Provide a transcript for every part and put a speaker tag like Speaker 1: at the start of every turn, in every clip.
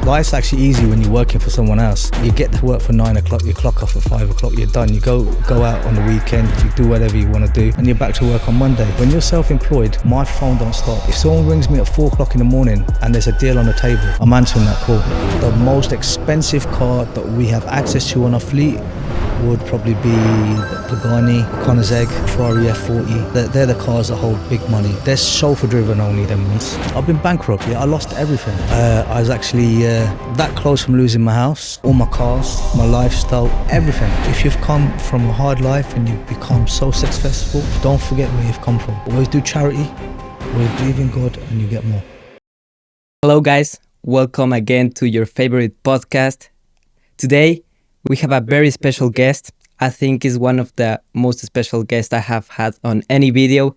Speaker 1: Life's actually easy when you're working for someone else. You get to work for 9 o'clock, you clock off at 5 o'clock, you're done. You go out on the weekend, you do whatever you want to do, and you're back to work on Monday. When you're self-employed, my phone don't stop. If someone rings me at 4 o'clock in the morning and there's a deal on the table, I'm answering that call. The most expensive car that we have access to on our fleet would probably be the Bugatti, Koenigsegg, Ferrari F40. They're the cars that hold big money. They're chauffeur driven only, them ones. I've been bankrupt, I lost everything. I was actually that close from losing my house, all my cars, my lifestyle, everything. If you've come from a hard life and you've become so successful, don't forget where you've come from. Always do charity, always believe in God, and you get more.
Speaker 2: Hello guys, welcome again to your favorite podcast. Today, we have a very special guest. I think is one of the most special guests I have had on any video.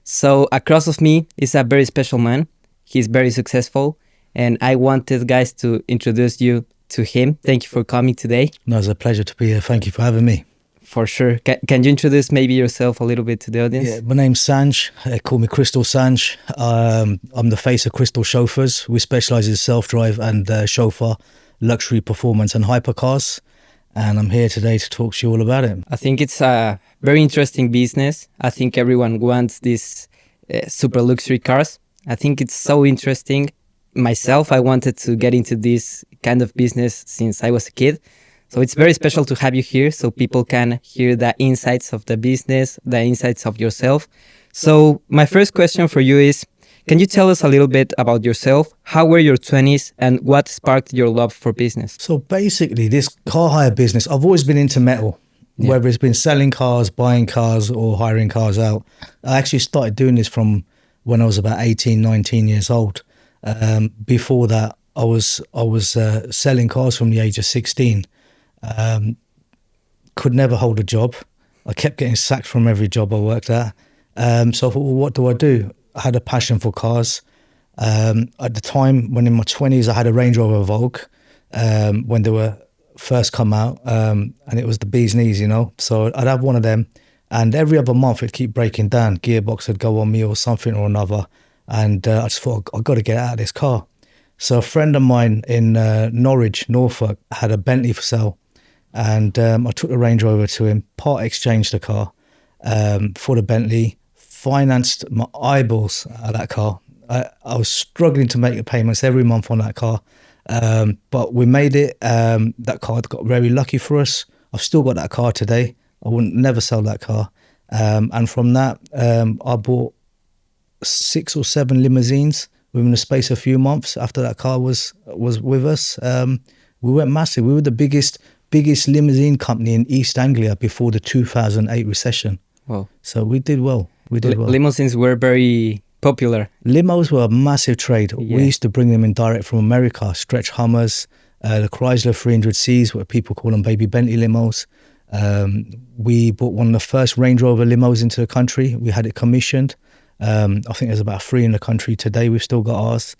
Speaker 2: So across of me is a very special man. He's very successful. And I wanted guys to introduce you to him. Thank you for coming today.
Speaker 1: No, it's a pleasure to be here. Thank you for having me.
Speaker 2: For sure. Can you introduce maybe yourself a little bit to the audience?
Speaker 1: Yeah, my name's Sanj. They call me Crystal Sanj. I'm the face of Crystal Chauffeurs. We specialize in self-drive and chauffeur, luxury performance and hypercars. And I'm here today to talk to you all about it.
Speaker 2: I think it's a very interesting business. I think everyone wants these super luxury cars. I think it's so interesting. Myself, I wanted to get into this kind of business since I was a kid. So it's very special to have you here so people can hear the insights of the business, the insights of yourself. So my first question for you is, can you tell us a little bit about yourself? How were your 20s and what sparked your love for business?
Speaker 1: So basically, this car hire business, I've always been into metal, whether it's been selling cars, buying cars or hiring cars out. I actually started doing this from when I was about 18, 19 years old. Before that, I was selling cars from the age of 16. Could never hold a job. I kept getting sacked from every job I worked at. So I thought, well, what do I do? I had a passion for cars. At the time, when in my 20s, I had a Range Rover Vogue when they were first come out, and it was the bee's knees, So I'd have one of them, and every other month it'd keep breaking down. Gearbox would go on me or something or another, and I just thought, I've got to get out of this car. So a friend of mine in Norwich, Norfolk, had a Bentley for sale, and I took the Range Rover to him, part exchanged the car for the Bentley, financed my eyeballs out of that car. I was struggling to make the payments every month on that car, but we made it. That car got very lucky for us. I've still got that car today. I wouldn't never sell that car. And from that, I bought 6 or 7 limousines within the space of a few months after that car was with us. We went massive. We were the biggest limousine company in East Anglia before the 2008 recession.
Speaker 2: Wow.
Speaker 1: So we did well.
Speaker 2: Limousines were very popular.
Speaker 1: Limos were a massive trade. Yeah. We used to bring them in direct from America, stretch Hummers, the Chrysler 300Cs, what people call them baby Bentley limos. We bought one of the first Range Rover limos into the country. We had it commissioned. I think there's about 3 in the country today. We've still got ours.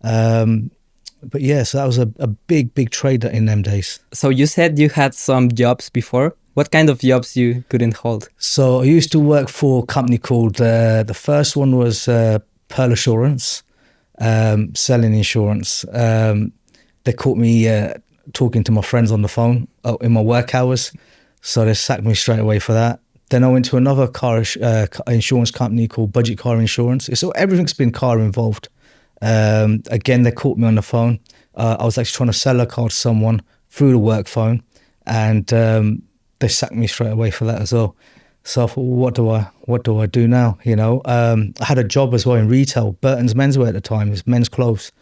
Speaker 1: But yeah, so that was a big trade in them days.
Speaker 2: So you said you had some jobs before. What kind of jobs you couldn't hold?
Speaker 1: So I used to work for a company called, the first one was Pearl Assurance, selling insurance. They caught me talking to my friends on the phone in my work hours. So they sacked me straight away for that. Then I went to another car insurance company called Budget Car Insurance. So everything's been car involved. Again, they caught me on the phone. I was actually trying to sell a car to someone through the work phone, and they sacked me straight away for that as well. So I thought, well, what do I do now? I had a job as well in retail, Burton's Menswear at the time, it was men's clothes.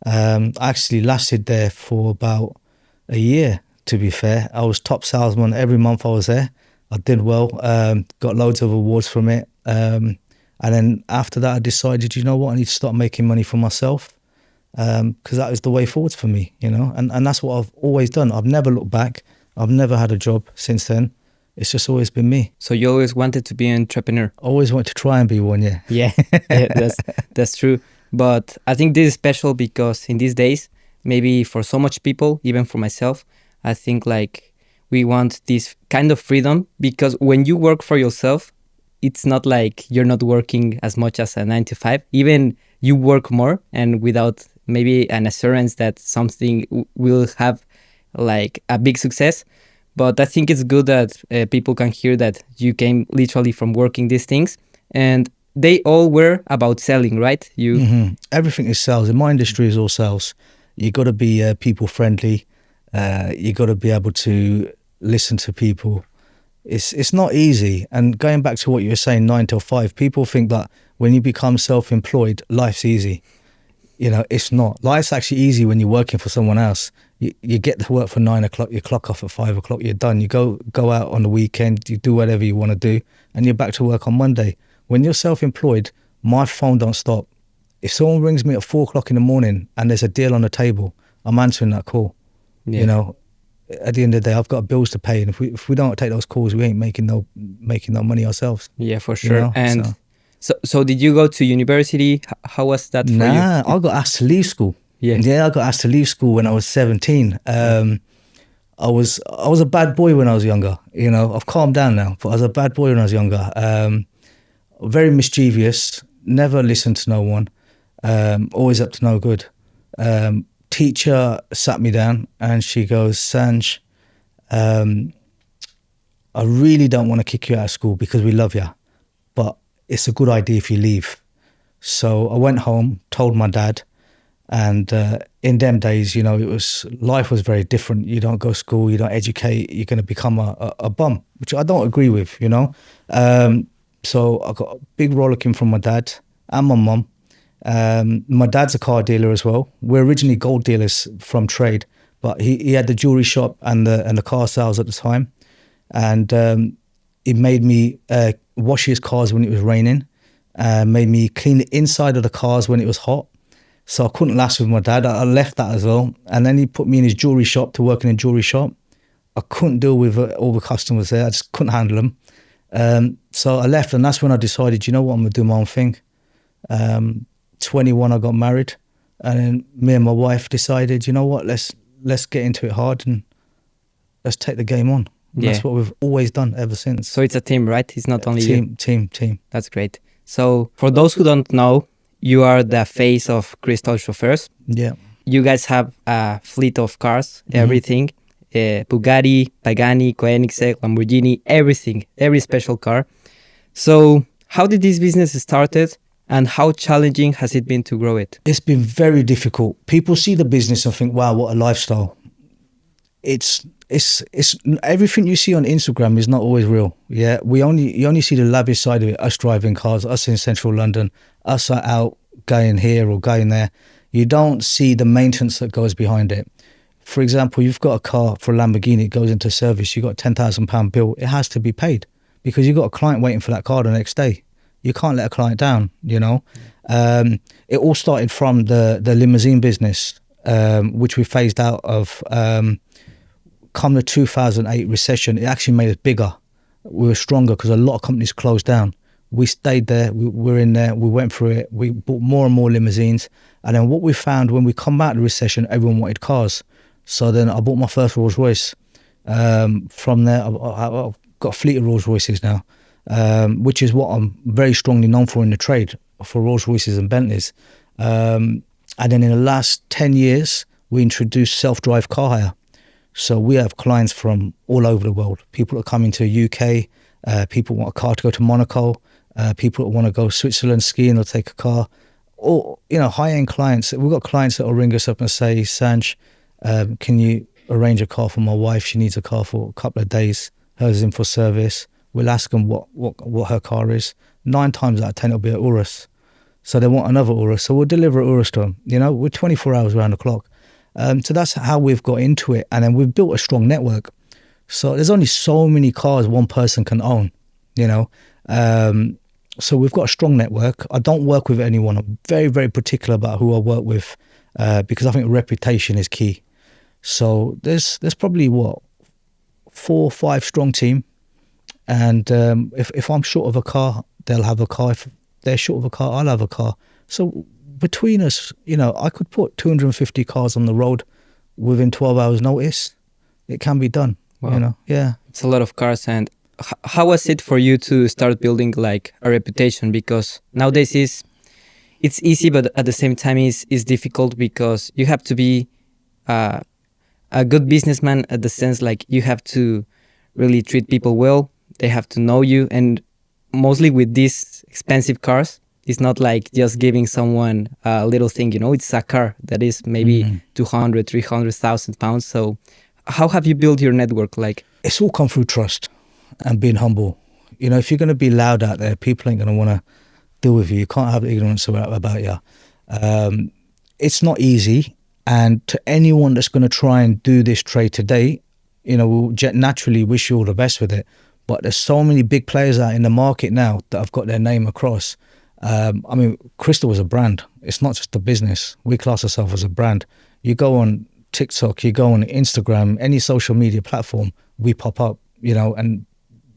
Speaker 1: I actually lasted there for about a year, to be fair. I was top salesman every month I was there. I did well, got loads of awards from it. And then after that, I decided, I need to start making money for myself, because that is the way forward for me, and that's what I've always done. I've never looked back. I've never had a job since then. It's just always been me.
Speaker 2: So you always wanted to be an entrepreneur?
Speaker 1: Always wanted to try and be one, yeah.
Speaker 2: Yeah, that's true. But I think this is special because in these days, maybe for so much people, even for myself, I think like we want this kind of freedom, because when you work for yourself, it's not like you're not working as much as a 9 to 5. Even you work more and without maybe an assurance that something will have like a big success. But I think it's good that people can hear that you came literally from working these things, and they all were about selling, right?
Speaker 1: Everything is sales. In my industry is all sales. You got to be people friendly. You got to be able to listen to people. It's not easy. And going back to what you were saying, 9 till 5, people think that when you become self-employed, life's easy. It's not. Life's actually easy when you're working for someone else. You get to work for 9 o'clock, you clock off at 5 o'clock, you're done. You go out on the weekend, you do whatever you want to do, and you're back to work on Monday. When you're self-employed, my phone don't stop. If someone rings me at 4 o'clock in the morning and there's a deal on the table, I'm answering that call.
Speaker 2: Yeah.
Speaker 1: At the end of the day, I've got bills to pay, and if we don't take those calls, we ain't making no money ourselves.
Speaker 2: Yeah, for sure. And so did you go to university? How was that for you?
Speaker 1: Nah, I got asked to leave school. Yeah, I got asked to leave school when I was 17. I was a bad boy when I was younger. I've calmed down now, but I was a bad boy when I was younger. Very mischievous, never listened to no one, always up to no good. Teacher sat me down and she goes, Sanj, I really don't want to kick you out of school because we love you, but it's a good idea if you leave. So I went home, told my dad, and in them days, life was very different. You don't go to school, you don't educate, you're going to become a bum, which I don't agree with, So I got a big rollicking from my dad and my mum. My dad's a car dealer as well. We're originally gold dealers from trade, but he had the jewelry shop and the car sales at the time. And he made me wash his cars when it was raining, made me clean the inside of the cars when it was hot. So I couldn't last with my dad. I left that as well. And then he put me in his jewelry shop to work in a jewelry shop. I couldn't deal with all the customers there. I just couldn't handle them. So I left, and that's when I decided, I'm going to do my own thing. 21, I got married, and then me and my wife decided, let's get into it hard and let's take the game on. Yeah. That's what we've always done ever since.
Speaker 2: So it's a team, right? It's not only
Speaker 1: team.
Speaker 2: That's great. So for those who don't know, you are the face of Crystal Chauffeurs.
Speaker 1: Yeah.
Speaker 2: You guys have a fleet of cars, everything. Bugatti, Pagani, Koenigsegg, Lamborghini, everything, every special car. So how did this business started, and how challenging has it been to grow it?
Speaker 1: It's been very difficult. People see the business and think, wow, what a lifestyle. It's everything you see on Instagram is not always real. Yeah, you only see the lavish side of it, us driving cars, us in central London, us out going here or going there. You don't see the maintenance that goes behind it. For example, you've got a car for a Lamborghini, it goes into service, you've got a £10,000 bill, it has to be paid because you've got a client waiting for that car the next day. You can't let a client down, It all started from the limousine business, which we phased out of. Come the 2008 recession, it actually made us bigger. We were stronger because a lot of companies closed down. We stayed there, we were in there, we went through it, we bought more and more limousines. And then what we found when we come out of the recession, everyone wanted cars. So then I bought my first Rolls Royce. From there, I've got a fleet of Rolls Royces now, which is what I'm very strongly known for in the trade, for Rolls Royces and Bentleys. And then in the last 10 years, we introduced self-drive car hire. So we have clients from all over the world. People that come into the UK, people want a car to go to Monaco, people that want to go Switzerland skiing, they'll take a car. Or, high-end clients. We've got clients that will ring us up and say, Sanj, can you arrange a car for my wife? She needs a car for a couple of days. Hers is in for service. We'll ask them what her car is. 9 times out of 10, it'll be an Urus. So they want another Urus. So we'll deliver an Urus to them. We're 24 hours around the clock. So that's how we've got into it. And then we've built a strong network. So there's only so many cars one person can own, So we've got a strong network. I don't work with anyone. I'm very, very particular about who I work with because I think reputation is key. So there's probably, 4 or 5 strong team. And if I'm short of a car, they'll have a car. If they're short of a car, I'll have a car. So between us, I could put 250 cars on the road within 12 hours notice. It can be done,
Speaker 2: Wow.
Speaker 1: Yeah.
Speaker 2: It's a lot of cars. And how was it for you to start building like a reputation? Because nowadays it's easy, but at the same time is difficult because you have to be uh, a good businessman at the sense like you have to really treat people well. They have to know you, and mostly with these expensive cars, it's not like just giving someone a little thing. It's a car that is maybe 200, 300,000 pounds. So, how have you built your network? Like,
Speaker 1: It's all come through trust and being humble. If you're going to be loud out there, people ain't going to want to deal with you. You can't have ignorance about you. It's not easy. And to anyone that's going to try and do this trade today, we'll naturally wish you all the best with it. But there's so many big players out in the market now that have got their name across. Crystal is a brand. It's not just a business. We class ourselves as a brand. You go on TikTok, you go on Instagram, any social media platform, we pop up, and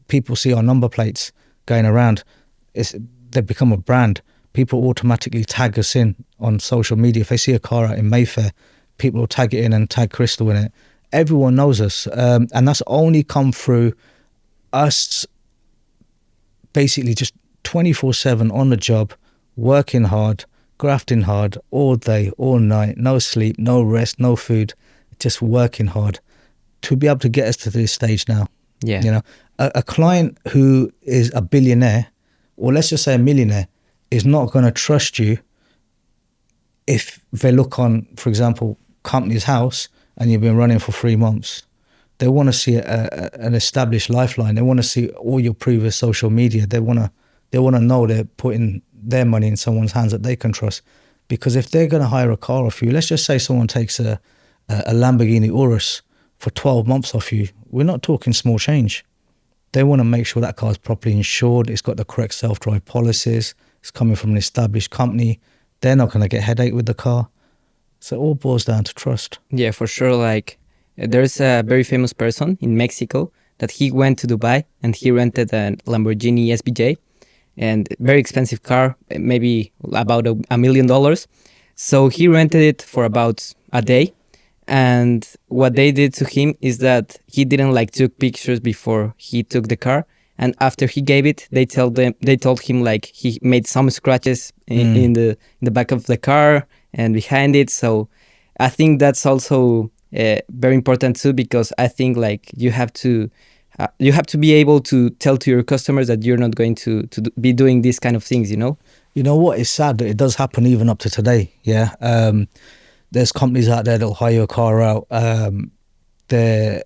Speaker 1: people see our number plates going around. They become a brand. People automatically tag us in on social media. If they see a car out in Mayfair, people will tag it in and tag Crystal in it. Everyone knows us. And that's only come through us basically just 24/7 on the job, working hard, grafting hard all day, all night, no sleep, no rest, no food, just working hard to be able to get us to this stage now.
Speaker 2: yeah,
Speaker 1: A client who is a billionaire, or let's just say a millionaire, is not going to trust you if they look on, for example, company's house and you've been running for 3 months. They want to see an established lifeline. They want to see all your previous social media. They want to know they're putting their money in someone's hands that they can trust. Because if they're going to hire a car off you, let's just say someone takes a Lamborghini Urus for 12 months off you, we're not talking small change. They want to make sure that car is properly insured, it's got the correct self-drive policies, it's coming from an established company. They're not going to get a headache with the car. So it all boils down to trust.
Speaker 2: yeah, for sure. Like, there's a very famous person in Mexico that he went to Dubai and he rented a Lamborghini SBJ, and very expensive car, maybe about $1 million. So he rented it for about a day. And what they did to him is that he didn't like took pictures before he took the car. And after he gave it, they told him like he made some scratches in the back of the car and behind it. So I think that's also very important too, because I think like you have to be able to tell to your customers that you're not going to be doing these kind of things.
Speaker 1: You know what? It's sad that it does happen even up to today. Yeah. There's companies out there that'll hire your car out. They'll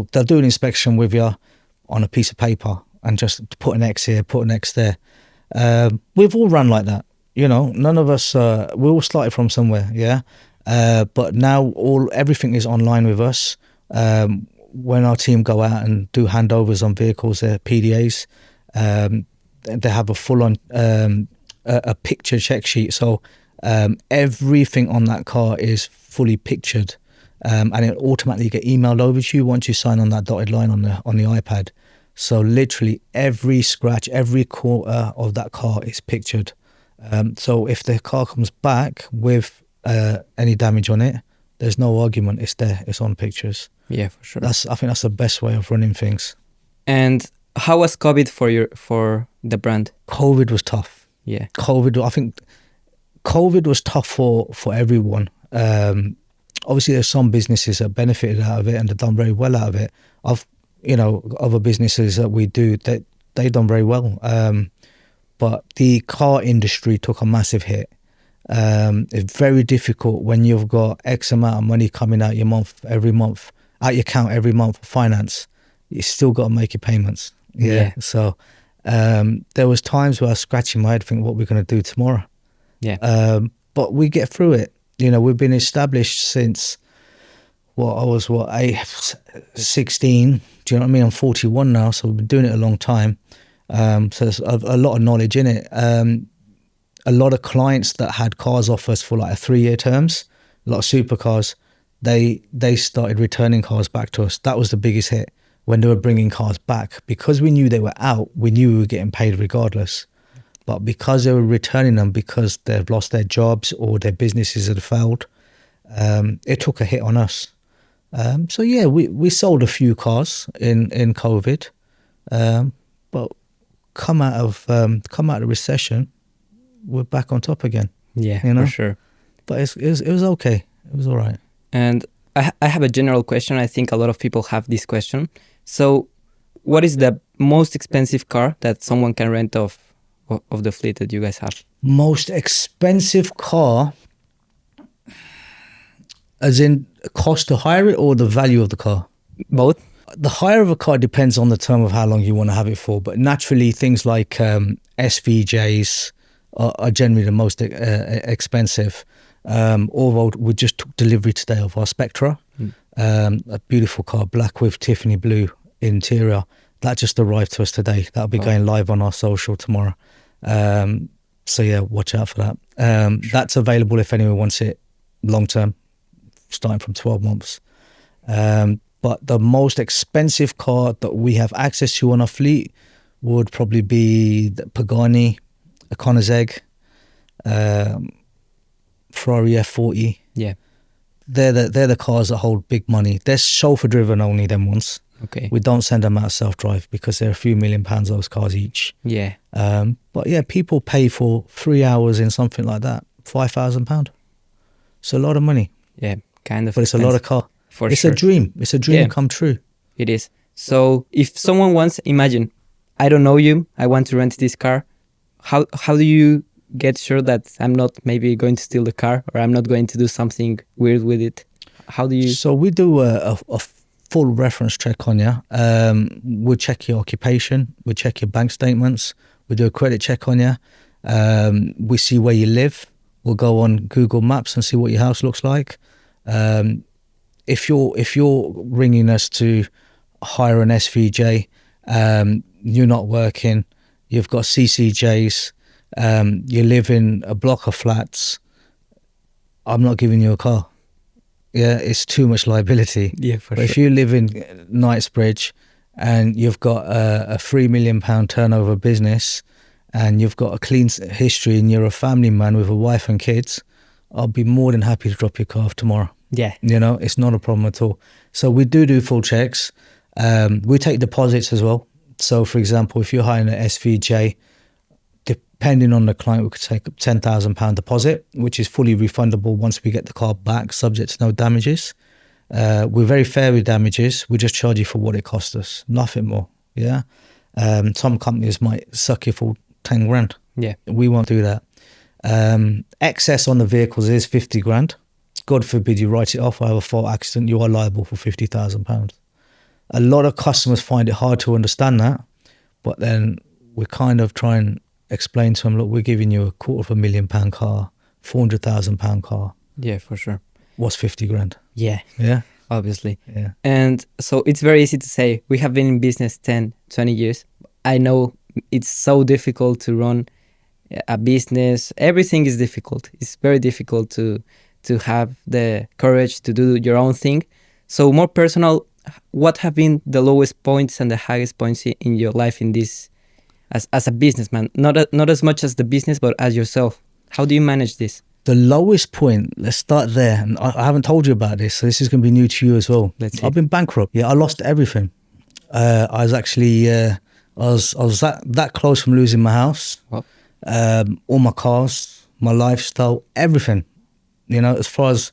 Speaker 1: do an inspection with you on a piece of paper and just put an X here, put an X there. We've all run like that. None of us, we all started from somewhere. Yeah. But now everything is online with us. When our team go out and do handovers on vehicles, they're PDAs. They have a full-on a picture check sheet. So everything on that car is fully pictured, and it automatically get emailed over to you once you sign on that dotted line on the iPad. So literally every scratch, every quarter of that car is pictured. So if the car comes back with any damage on it, there's no argument. It's there. It's on pictures.
Speaker 2: Yeah, for sure.
Speaker 1: I think that's the best way of running things.
Speaker 2: And how was COVID for the brand?
Speaker 1: COVID was tough.
Speaker 2: Yeah.
Speaker 1: I think COVID was tough for everyone. Obviously, there's some businesses that benefited out of it and they've done very well out of it. Other businesses that we do, they've done very well. But the car industry took a massive hit. It's very difficult when you've got X amount of money coming out your account every month for finance. You still got to make your payments. Yeah. So there was times where I was scratching my head thinking, what we're going to do tomorrow.
Speaker 2: Yeah.
Speaker 1: But we get through it. We've been established since I was 16. Do you know what I mean? I'm 41 now, so we've been doing it a long time. So there's a lot of knowledge in it. A lot of clients that had cars off us for like 3-year terms, a lot of supercars, they started returning cars back to us. That was the biggest hit when they were bringing cars back. Because we knew they were out, we knew we were getting paid regardless. But because they were returning them because they've lost their jobs or their businesses had failed, it took a hit on us. So yeah, we sold a few cars in COVID, but come out of the recession, we're back on top again.
Speaker 2: Yeah,
Speaker 1: You know?
Speaker 2: for sure.
Speaker 1: But it was okay. It was all right.
Speaker 2: And I have a general question. I think a lot of people have this question. So, what is the most expensive car that someone can rent of the fleet that you guys have?
Speaker 1: Most expensive car, as in cost to hire it or the value of the car?
Speaker 2: Both?
Speaker 1: The hire of a car depends on the term of how long you want to have it for. But naturally, things like SVJs are generally the most expensive. Although we just took delivery today of our Spectra, a beautiful car, black with Tiffany blue interior. That just arrived to us today. That'll be going live on our social tomorrow. So yeah, watch out for that. That's available if anyone wants it long term, starting from 12 months. But the most expensive car that we have access to on our fleet would probably be the Pagani, a Koenigsegg, Ferrari F40.
Speaker 2: Yeah.
Speaker 1: They're the cars that hold big money. They're chauffeur driven only, them ones.
Speaker 2: Okay.
Speaker 1: We don't send them out self-drive because they're a few £1,000,000 those cars each.
Speaker 2: Yeah.
Speaker 1: But yeah, people pay for 3 hours in something like that, £5,000. It's a lot of money.
Speaker 2: Yeah, kind of.
Speaker 1: But it's a lot of car.
Speaker 2: For
Speaker 1: it's
Speaker 2: sure.
Speaker 1: a dream. It's a dream come true.
Speaker 2: It is. So if someone wants, imagine, I don't know you, I want to rent this car. How do you get sure that I'm not maybe going to steal the car or I'm not going to do something weird with it? How do you?
Speaker 1: So we do a full reference check on you. We check your occupation. We check your bank statements. We do a credit check on you. We see where you live. We'll go on Google Maps and see what your house looks like. If you're ringing us to hire an SVJ, you're not working, you've got CCJs, you live in a block of flats, I'm not giving you a car. Yeah, it's too much liability.
Speaker 2: Yeah, for
Speaker 1: But if you live in Knightsbridge and you've got a £3 million turnover business and you've got a clean history and you're a family man with a wife and kids, I'll be more than happy to drop your car off tomorrow.
Speaker 2: Yeah.
Speaker 1: You know, it's not a problem at all. So we do full checks. We take deposits as well. So for example, if you're hiring an SVJ, depending on the client, we could take a £10,000 deposit, which is fully refundable once we get the car back, subject to no damages. We're very fair with damages. We just charge you for what it cost us, nothing more. Yeah. Some companies might suck you for 10 grand.
Speaker 2: Yeah.
Speaker 1: We won't do that. Excess on the vehicles is 50 grand. God forbid you write it off or have a fault accident, you are liable for £50,000. A lot of customers find it hard to understand that, but then we kind of try and explain to them, look, we're giving you £250,000 car, £400,000 car.
Speaker 2: Yeah, for sure.
Speaker 1: What's 50 grand?
Speaker 2: Yeah.
Speaker 1: Yeah.
Speaker 2: Obviously.
Speaker 1: Yeah.
Speaker 2: And so it's very easy to say, we have been in business 10, 20 years. I know it's so difficult to run a business. Everything is difficult. It's very difficult to have the courage to do your own thing. So more personal, what have been the lowest points and the highest points in your life in this, as a businessman? Not as much as the business, but as yourself. How do you manage this?
Speaker 1: The lowest point, let's start there. And I haven't told you about this, so this is going to be new to you as well. I've been bankrupt. Yeah, I lost everything. I was actually, I was that close from losing my house, all my cars, my lifestyle, everything. You know, as far as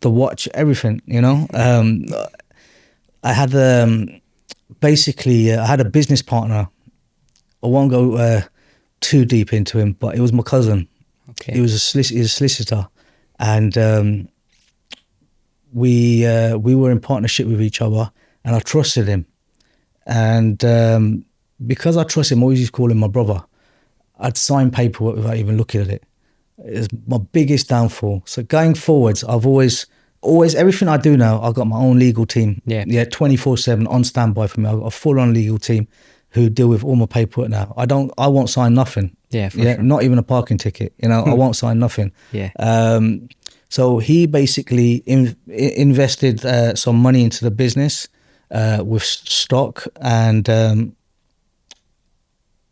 Speaker 1: the watch, everything, you know. I had basically, I had a business partner. I won't go too deep into him, but it was my cousin.
Speaker 2: Okay.
Speaker 1: He was a solicitor, and we were in partnership with each other, and I trusted him. And because I trust him, I always used to call him my brother. I'd sign paperwork without even looking at it. It's my biggest downfall. So going forwards, I've always everything I do now, I've got my own legal team. Yeah, 24/7 on standby for me. I've got a full-on legal team who deal with all my paperwork now. I won't sign nothing.
Speaker 2: Yeah, for sure.
Speaker 1: Not even a parking ticket. You know, I won't sign nothing.
Speaker 2: Yeah.
Speaker 1: So he basically invested some money into the business with stock, and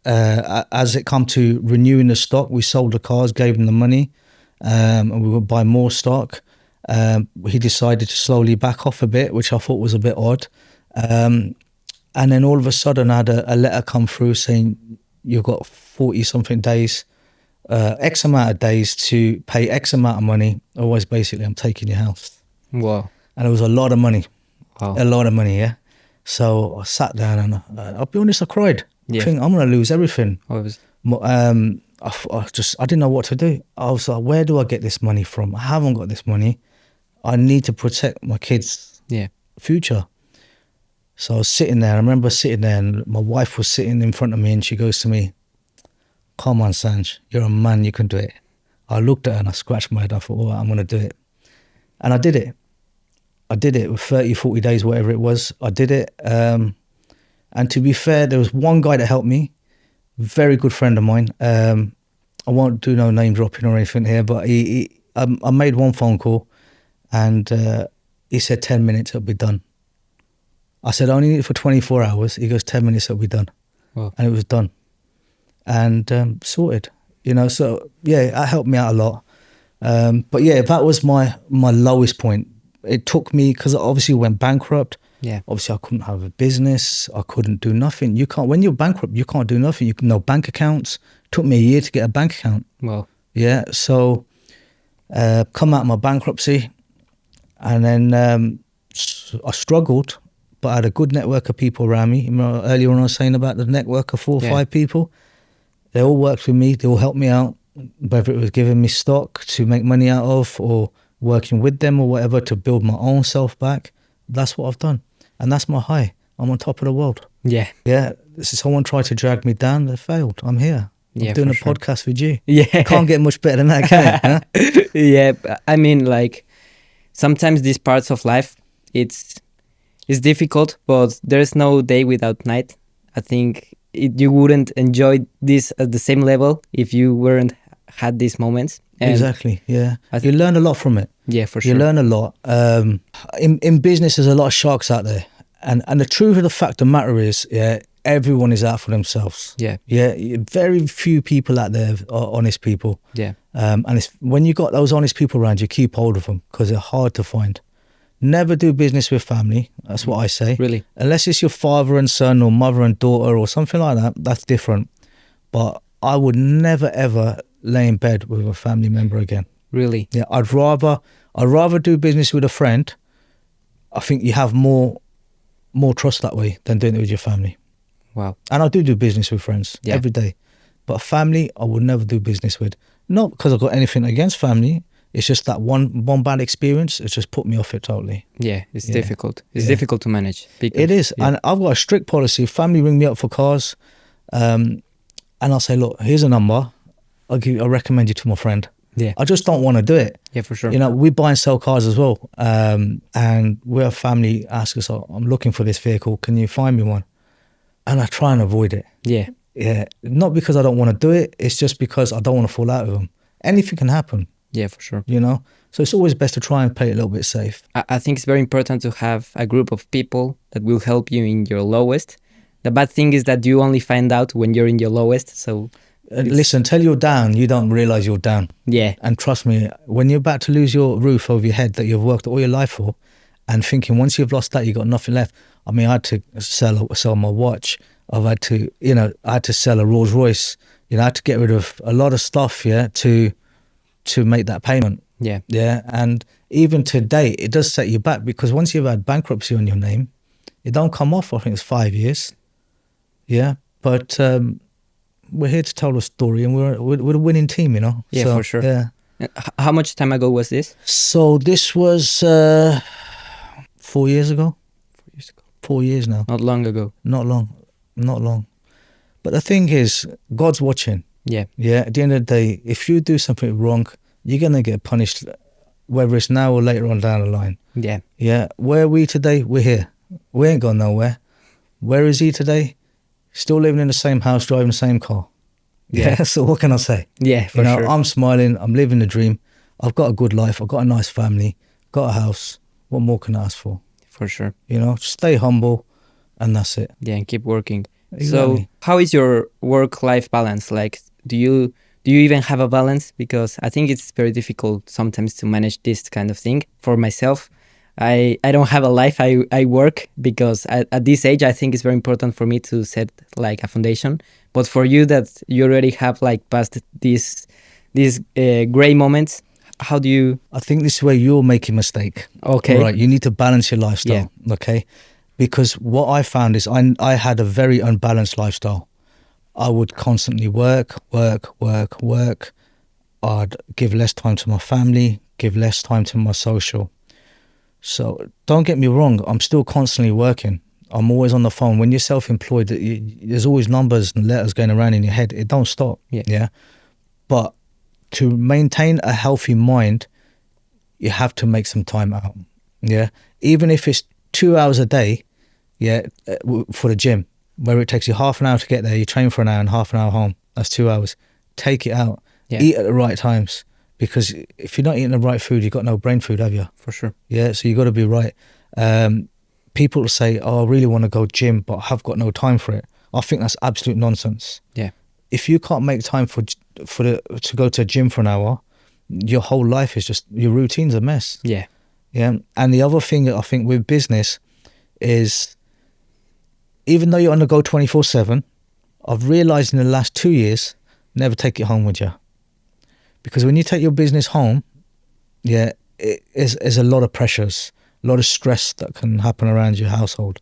Speaker 1: as it come to renewing the stock, we sold the cars, gave him the money, and we would buy more stock. He decided to slowly back off a bit, which I thought was a bit odd. And then all of a sudden I had a letter come through saying, you've got 40 something days X amount of days to pay X amount of money. Otherwise, basically, I'm taking your house.
Speaker 2: Wow.
Speaker 1: And it was a lot of money.
Speaker 2: Wow.
Speaker 1: A lot of money, yeah. So I sat down and I'll be honest, I cried.
Speaker 2: Yeah.
Speaker 1: I think I'm going to lose everything.
Speaker 2: Obviously.
Speaker 1: I didn't know what to do. I was like, where do I get this money from? I haven't got this money. I need to protect my kids'
Speaker 2: Yeah.
Speaker 1: future. So I was sitting there. I remember sitting there and my wife was sitting in front of me and she goes to me, come on, Sanj, you're a man, you can do it. I looked at her and I scratched my head. I thought, all right, I'm going to do it. And I did it. I did it with 30, 40 days, whatever it was. I did it. And to be fair, there was one guy that helped me, very good friend of mine. I won't do no name dropping or anything here, but I made one phone call and he said 10 minutes, it'll be done. I said, I only need it for 24 hours. He goes, 10 minutes, it'll be done.
Speaker 2: Wow.
Speaker 1: And it was done. And sorted, you know. So, yeah, that helped me out a lot. But, yeah, that was my lowest point. It took me, because I obviously went bankrupt.
Speaker 2: Yeah.
Speaker 1: Obviously, I couldn't have a business. I couldn't do nothing. You can't, when you're bankrupt, you can't do nothing. You no bank accounts. It took me a year to get a bank account.
Speaker 2: Wow.
Speaker 1: Yeah. So, come out of my bankruptcy. And then I struggled, but I had a good network of people around me. You know, earlier on I was saying about the network of 4 or 5 people. They all worked with me. They all helped me out, whether it was giving me stock to make money out of or working with them or whatever to build my own self back. That's what I've done. And that's my high. I'm on top of the world.
Speaker 2: Yeah.
Speaker 1: Yeah. Someone tried to drag me down. They failed. I'm here. I'm doing a podcast with you.
Speaker 2: Yeah.
Speaker 1: Can't get much better than that, can it? Huh?
Speaker 2: Yeah. I mean, like, sometimes these parts of life, it's difficult, but there's no day without night. I think you wouldn't enjoy this at the same level if you weren't had these moments. And
Speaker 1: exactly, yeah. You learn a lot from it.
Speaker 2: Yeah, for sure.
Speaker 1: You learn a lot. In business, there's a lot of sharks out there. And the truth of the fact of the matter is, yeah, everyone is out for themselves.
Speaker 2: Yeah.
Speaker 1: Yeah, very few people out there are honest people.
Speaker 2: Yeah.
Speaker 1: And it's, when you got those honest people around you, keep hold of them because they're hard to find. Never do business with family. That's what I say.
Speaker 2: Really?
Speaker 1: Unless it's your father and son or mother and daughter or something like that, that's different. But I would never, ever lay in bed with a family member again.
Speaker 2: Really?
Speaker 1: Yeah, I'd rather do business with a friend. I think you have more trust that way than doing it with your family.
Speaker 2: Wow.
Speaker 1: And I do business with friends every day. But family, I would never do business with. Not because I've got anything against family. It's just that one bad experience. It's just put me off it totally.
Speaker 2: Yeah, it's difficult. It's difficult to manage. Because,
Speaker 1: it is. And I've got a strict policy. If family ring me up for cars, and I'll say, look, here's a number. I'll recommend you to my friend.
Speaker 2: Yeah.
Speaker 1: I just don't want to do it.
Speaker 2: Yeah, for sure.
Speaker 1: You know, we buy and sell cars as well. And we're a family ask us, oh, I'm looking for this vehicle. Can you find me one? And I try and avoid it.
Speaker 2: Yeah.
Speaker 1: Yeah. Not because I don't want to do it. It's just because I don't want to fall out with them. Anything can happen.
Speaker 2: Yeah, for sure.
Speaker 1: You know? So it's always best to try and play it a little bit safe.
Speaker 2: I think it's very important to have a group of people that will help you in your lowest. The bad thing is that you only find out when you're in your lowest. So
Speaker 1: listen, till you're down, you don't realize you're down.
Speaker 2: Yeah.
Speaker 1: And trust me, when you're about to lose your roof over your head that you've worked all your life for, and thinking once you've lost that, you've got nothing left. I mean, I had to sell my watch. I had to sell a Rolls Royce. You know, I had to get rid of a lot of stuff, to make that payment.
Speaker 2: Yeah.
Speaker 1: Yeah. And even today, it does set you back because once you've had bankruptcy on your name, it don't come off. I think it's 5 years. Yeah. But we're here to tell the story and we're a winning team, you know?
Speaker 2: Yeah,
Speaker 1: so,
Speaker 2: for sure.
Speaker 1: Yeah.
Speaker 2: How much time ago was this?
Speaker 1: So this was 4 years ago.
Speaker 2: 4 years ago.
Speaker 1: 4 years now.
Speaker 2: Not long ago.
Speaker 1: Not long. But the thing is, God's watching.
Speaker 2: Yeah.
Speaker 1: Yeah. At the end of the day, if you do something wrong, you're going to get punished, whether it's now or later on down the line.
Speaker 2: Yeah.
Speaker 1: Yeah. Where are we today? We're here. We ain't gone nowhere. Where is he today? Still living in the same house, driving the same car. Yeah. So what can I say?
Speaker 2: Yeah, for sure.
Speaker 1: I'm smiling. I'm living the dream. I've got a good life. I've got a nice family. Got a house. What more can I ask for?
Speaker 2: For sure.
Speaker 1: You know, stay humble and that's it.
Speaker 2: Yeah, and keep working.
Speaker 1: Exactly.
Speaker 2: So how is your work-life balance? Like, do you even have a balance? Because I think it's very difficult sometimes to manage this kind of thing. For myself, I don't have a life. I work because at this age, I think it's very important for me to set like a foundation. But for you that you already have like passed this these gray moments? How do you?
Speaker 1: I think this is where you're making a mistake.
Speaker 2: Okay.
Speaker 1: Right. You need to balance your lifestyle. Okay. Because what I found is I had a very unbalanced lifestyle. I would constantly work. I'd give less time to my family, give less time to my social. So don't get me wrong, I'm still constantly working. I'm always on the phone. When you're self-employed, there's always numbers and letters going around in your head. It don't stop. Yeah. But to maintain a healthy mind, you have to make some time out. Yeah. Even if it's 2 hours a day, for the gym, where it takes you half an hour to get there, you train for an hour and half an hour home. That's 2 hours. Take it out. Eat at the right times. Because if you're not eating the right food, you've got no brain food, have you?
Speaker 2: For sure.
Speaker 1: Yeah, so you got to be right. People say, "Oh, I really want to go gym, but I've got no time for it." I think that's absolute nonsense.
Speaker 2: Yeah.
Speaker 1: If you can't make time to go to a gym for an hour, your whole life is just, your routine's a mess.
Speaker 2: Yeah.
Speaker 1: Yeah. And the other thing I think with business is, even though you're on the go 24/7, I've realised in the last 2 years, never take it home with you. Because when you take your business home, it is a lot of pressures, a lot of stress that can happen around your household.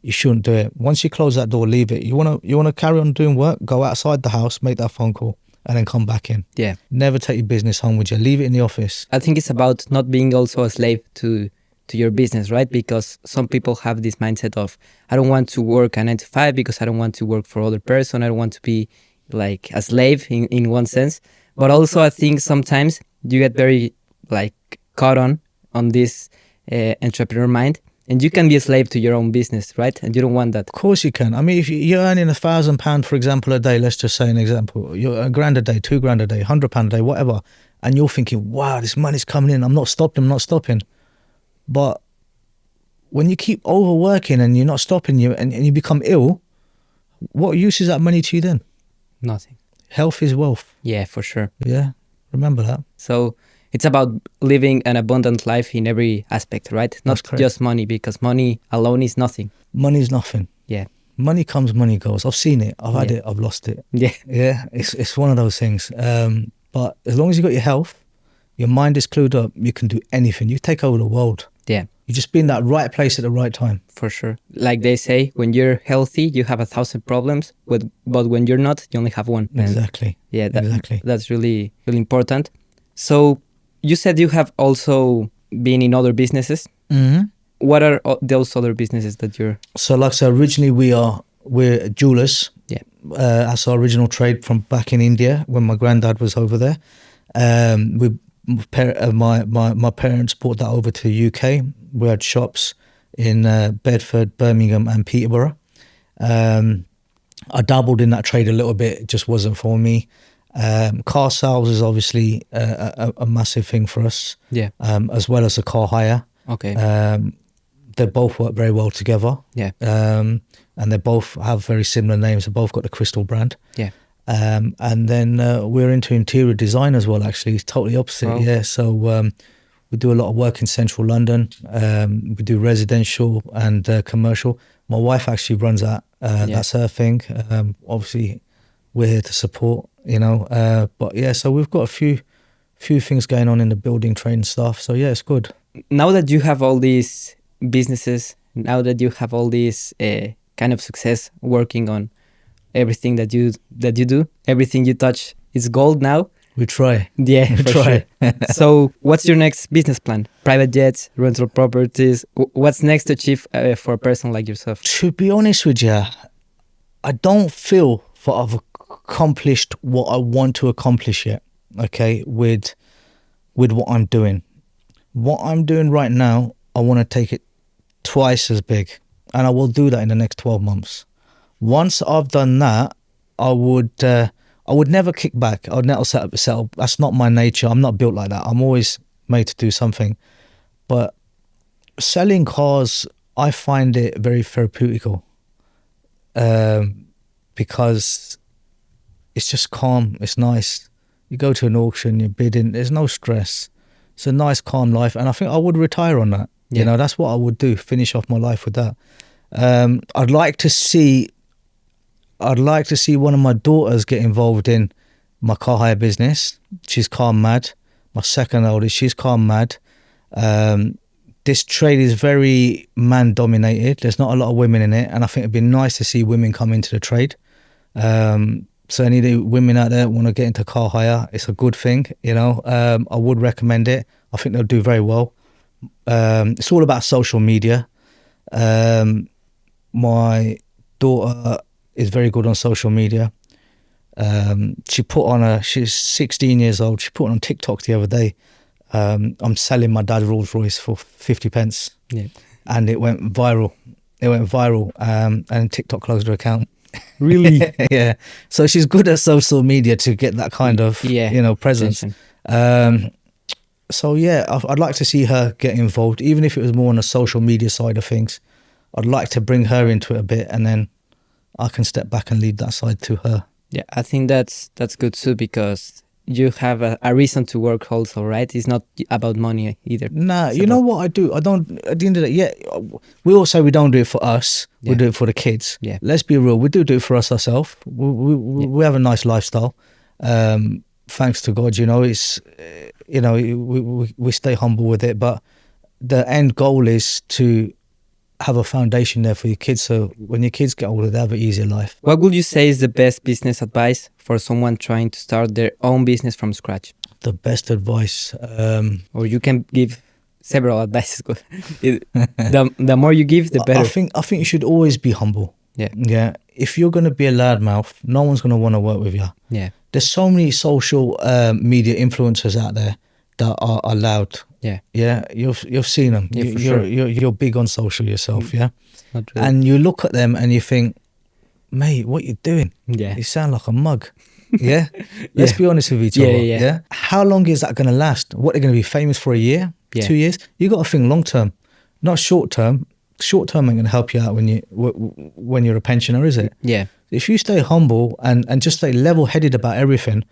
Speaker 1: You shouldn't do it. Once you close that door, leave it. You wanna carry on doing work, go outside the house, make that phone call, and then come back in.
Speaker 2: Yeah.
Speaker 1: Never take your business home with you. Leave it in the office.
Speaker 2: I think it's about not being also a slave to your business, right? Because some people have this mindset of, I don't want to work a 9 to 5 because I don't want to work for other person. I don't want to be like a slave in one sense. But also I think sometimes you get very like caught on this entrepreneur mind, and you can be a slave to your own business, right? And you don't want that.
Speaker 1: Of course you can. I mean, if you're earning £1,000, for example, a day, let's just say an example, you're £1,000 a day, £2,000 a day, £100 a day, whatever, and you're thinking, wow, this money's coming in, I'm not stopping. But when you keep overworking and you're not stopping, and you become ill, what use is that money to you then?
Speaker 2: Nothing.
Speaker 1: Health is wealth.
Speaker 2: Yeah, for sure.
Speaker 1: Yeah, remember that.
Speaker 2: So it's about living an abundant life in every aspect, right? Not just money, because money alone is nothing.
Speaker 1: Money is nothing.
Speaker 2: Yeah.
Speaker 1: Money comes, money goes. I've seen it. I've had it. I've lost it.
Speaker 2: Yeah.
Speaker 1: Yeah, it's one of those things. But as long as you've got your health, your mind is clued up, you can do anything. You take over the world.
Speaker 2: Yeah.
Speaker 1: You just be in that right place at the right time.
Speaker 2: For sure. Like they say, when you're healthy, you have 1,000 problems, but when you're not, you only have one.
Speaker 1: Exactly.
Speaker 2: Yeah,
Speaker 1: exactly.
Speaker 2: That's really, really important. So you said you have also been in other businesses.
Speaker 1: Mm-hmm.
Speaker 2: What are those other businesses that you're...
Speaker 1: So like I said, originally we're jewelers.
Speaker 2: Yeah.
Speaker 1: That's our original trade from back in India when my granddad was over there. My parents brought that over to the UK. We had shops in Bedford, Birmingham and Peterborough. I dabbled in that trade a little bit. It just wasn't for me. Car sales is obviously a massive thing for us.
Speaker 2: Yeah.
Speaker 1: As well as the car hire.
Speaker 2: Okay.
Speaker 1: They both work very well together.
Speaker 2: Yeah.
Speaker 1: And they both have very similar names. They both got the Crystal brand.
Speaker 2: Yeah.
Speaker 1: And then we're into interior design as well, actually. It's totally opposite. Wow. Yeah. So we do a lot of work in central London. We do residential and commercial. My wife actually runs that. That's her thing. Obviously, we're here to support, But yeah, so we've got a few things going on in the building trade and stuff. So yeah, it's good.
Speaker 2: Now that you have all these businesses, now that you have all this kind of success working on everything that you do, everything you touch is gold now.
Speaker 1: We try.
Speaker 2: Yeah, we try. Sure. So what's your next business plan? Private jets, rental properties? What's next to achieve for a person like yourself?
Speaker 1: To be honest with you, I don't feel that I've accomplished what I want to accomplish yet, okay, with what I'm doing. What I'm doing right now, I want to take it twice as big, and I will do that in the next 12 months. Once I've done that, I would never kick back. I would never settle. That's not my nature. I'm not built like that. I'm always made to do something. But selling cars, I find it very therapeutical because it's just calm. It's nice. You go to an auction, you're bidding. There's no stress. It's a nice, calm life. And I think I would retire on that. Yeah. That's what I would do, finish off my life with that. I'd like to see one of my daughters get involved in my car hire business. She's car mad. My second oldest, she's car mad. This trade is very man dominated. There's not a lot of women in it, and I think it'd be nice to see women come into the trade. So any of the women out there want to get into car hire, it's a good thing, you know. I would recommend it. I think they'll do very well. It's all about social media. My daughter is very good on social media. She's 16 years old. She put on TikTok the other day. I'm selling my dad's Rolls Royce for 50 pence.
Speaker 2: Yeah.
Speaker 1: And it went viral. And TikTok closed her account.
Speaker 2: Really?
Speaker 1: Yeah. So she's good at social media to get that kind of, presence. So yeah, I'd like to see her get involved, even if it was more on the social media side of things. I'd like to bring her into it a bit, and then I can step back and lead that side to her.
Speaker 2: Yeah, I think that's good too, because you have a reason to work also, right? It's not about money either.
Speaker 1: Nah, you know what I do? I don't, at the end of the day, we all say we don't do it for us. We do it for the kids.
Speaker 2: Yeah.
Speaker 1: Let's be real. We do it for us ourselves. We have a nice lifestyle. Thanks to God, it's, we stay humble with it. But the end goal is to have a foundation there for your kids, so when your kids get older, they have an easier life.
Speaker 2: What would you say is the best business advice for someone trying to start their own business from scratch?
Speaker 1: The best advice,
Speaker 2: or you can give several advices. The more you give, the better.
Speaker 1: I think you should always be humble. Yeah. If you're going to be a loudmouth, no one's going to want to work with you.
Speaker 2: Yeah.
Speaker 1: There's so many social media influencers out there that are loud. Yeah, you've seen them. You're big on social yourself, yeah.
Speaker 2: Not really.
Speaker 1: And you look at them and you think, mate, what you doing?
Speaker 2: Yeah,
Speaker 1: you sound like a mug. Yeah, let's be honest with each other. Yeah. How long is that going to last? What, they're going to be famous for a year, 2 years? You got to think long term, not short term. Short term ain't going to help you out when you're a pensioner, is it?
Speaker 2: Yeah.
Speaker 1: If you stay humble and just stay level headed about everything,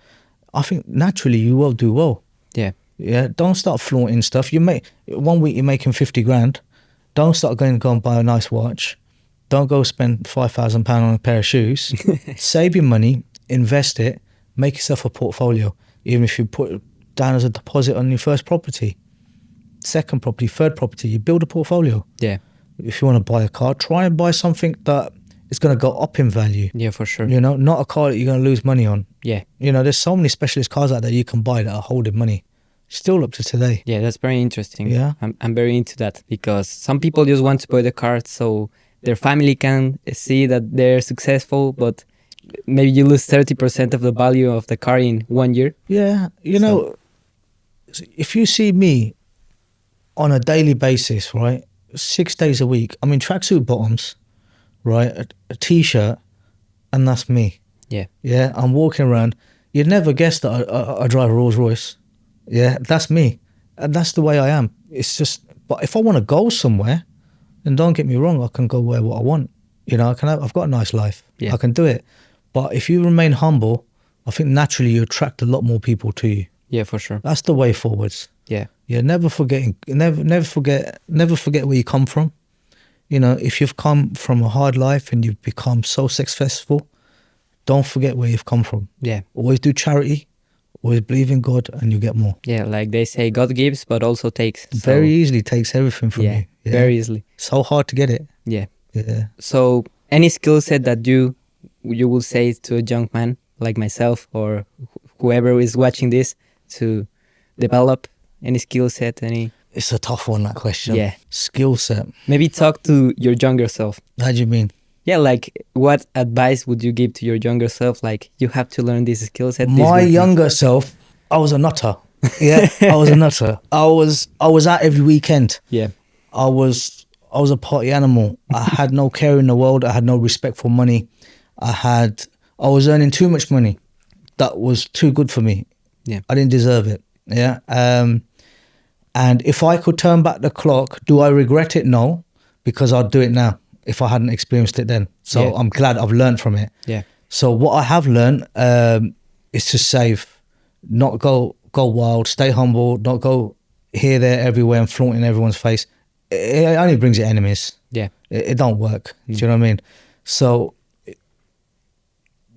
Speaker 1: I think naturally you will do well.
Speaker 2: Yeah.
Speaker 1: Yeah, don't start flaunting stuff. 1 week you're making 50 grand. Don't start go and buy a nice watch. Don't go spend £5,000 on a pair of shoes. Save your money, invest it, make yourself a portfolio. Even if you put it down as a deposit on your first property, second property, third property, you build a portfolio.
Speaker 2: Yeah.
Speaker 1: If you want to buy a car, try and buy something that is going to go up in value.
Speaker 2: Yeah, for sure.
Speaker 1: Not a car that you're going to lose money on.
Speaker 2: Yeah.
Speaker 1: There's so many specialist cars out there you can buy that are holding money. Still up to today.
Speaker 2: Yeah, that's very interesting.
Speaker 1: Yeah.
Speaker 2: I'm very into that, because some people just want to buy the car so their family can see that they're successful, but maybe you lose 30% of the value of the car in 1 year.
Speaker 1: Yeah, if you see me on a daily basis, right, 6 days a week, I'm in tracksuit bottoms, right, a t-shirt, and that's me.
Speaker 2: Yeah.
Speaker 1: Yeah, I'm walking around. You'd never guess that I drive a Rolls Royce. Yeah, that's me. And that's the way I am. It's just, but if I want to go somewhere, then don't get me wrong, I can go where what I want. I've got a nice life.
Speaker 2: Yeah.
Speaker 1: I can do it. But if you remain humble, I think naturally you attract a lot more people to you.
Speaker 2: Yeah, for sure.
Speaker 1: That's the way forwards.
Speaker 2: Yeah.
Speaker 1: Yeah, never forget where you come from. If you've come from a hard life and you've become so successful, don't forget where you've come from.
Speaker 2: Yeah.
Speaker 1: Always do charity. Always believe in God and you get more.
Speaker 2: Yeah, like they say, God gives but also takes.
Speaker 1: Very easily takes everything from you. Yeah,
Speaker 2: very easily.
Speaker 1: So hard to get it.
Speaker 2: Yeah.
Speaker 1: Yeah.
Speaker 2: So any skill set that you will say to a young man like myself or whoever is watching this to develop any skill set, any...
Speaker 1: It's a tough one, that question.
Speaker 2: Yeah.
Speaker 1: Skill set.
Speaker 2: Maybe talk to your younger self.
Speaker 1: How do you mean?
Speaker 2: Yeah, like what advice would you give to your younger self? Like, you have to learn this skill set.
Speaker 1: My younger self, I was a nutter. Yeah, I was a nutter. I was out every weekend.
Speaker 2: Yeah.
Speaker 1: I was a party animal. I had no care in the world. I had no respect for money. I was earning too much money. That was too good for me.
Speaker 2: Yeah.
Speaker 1: I didn't deserve it. Yeah. And if I could turn back the clock, do I regret it? No, because I'd do it now if I hadn't experienced it then. So
Speaker 2: Yeah.
Speaker 1: I'm glad I've learned from it.
Speaker 2: Yeah.
Speaker 1: So what I have learned is to save, not go wild, stay humble, don't go here, there, everywhere and flaunt in everyone's face. It only brings you enemies.
Speaker 2: Yeah.
Speaker 1: It don't work. Do you know what I mean? So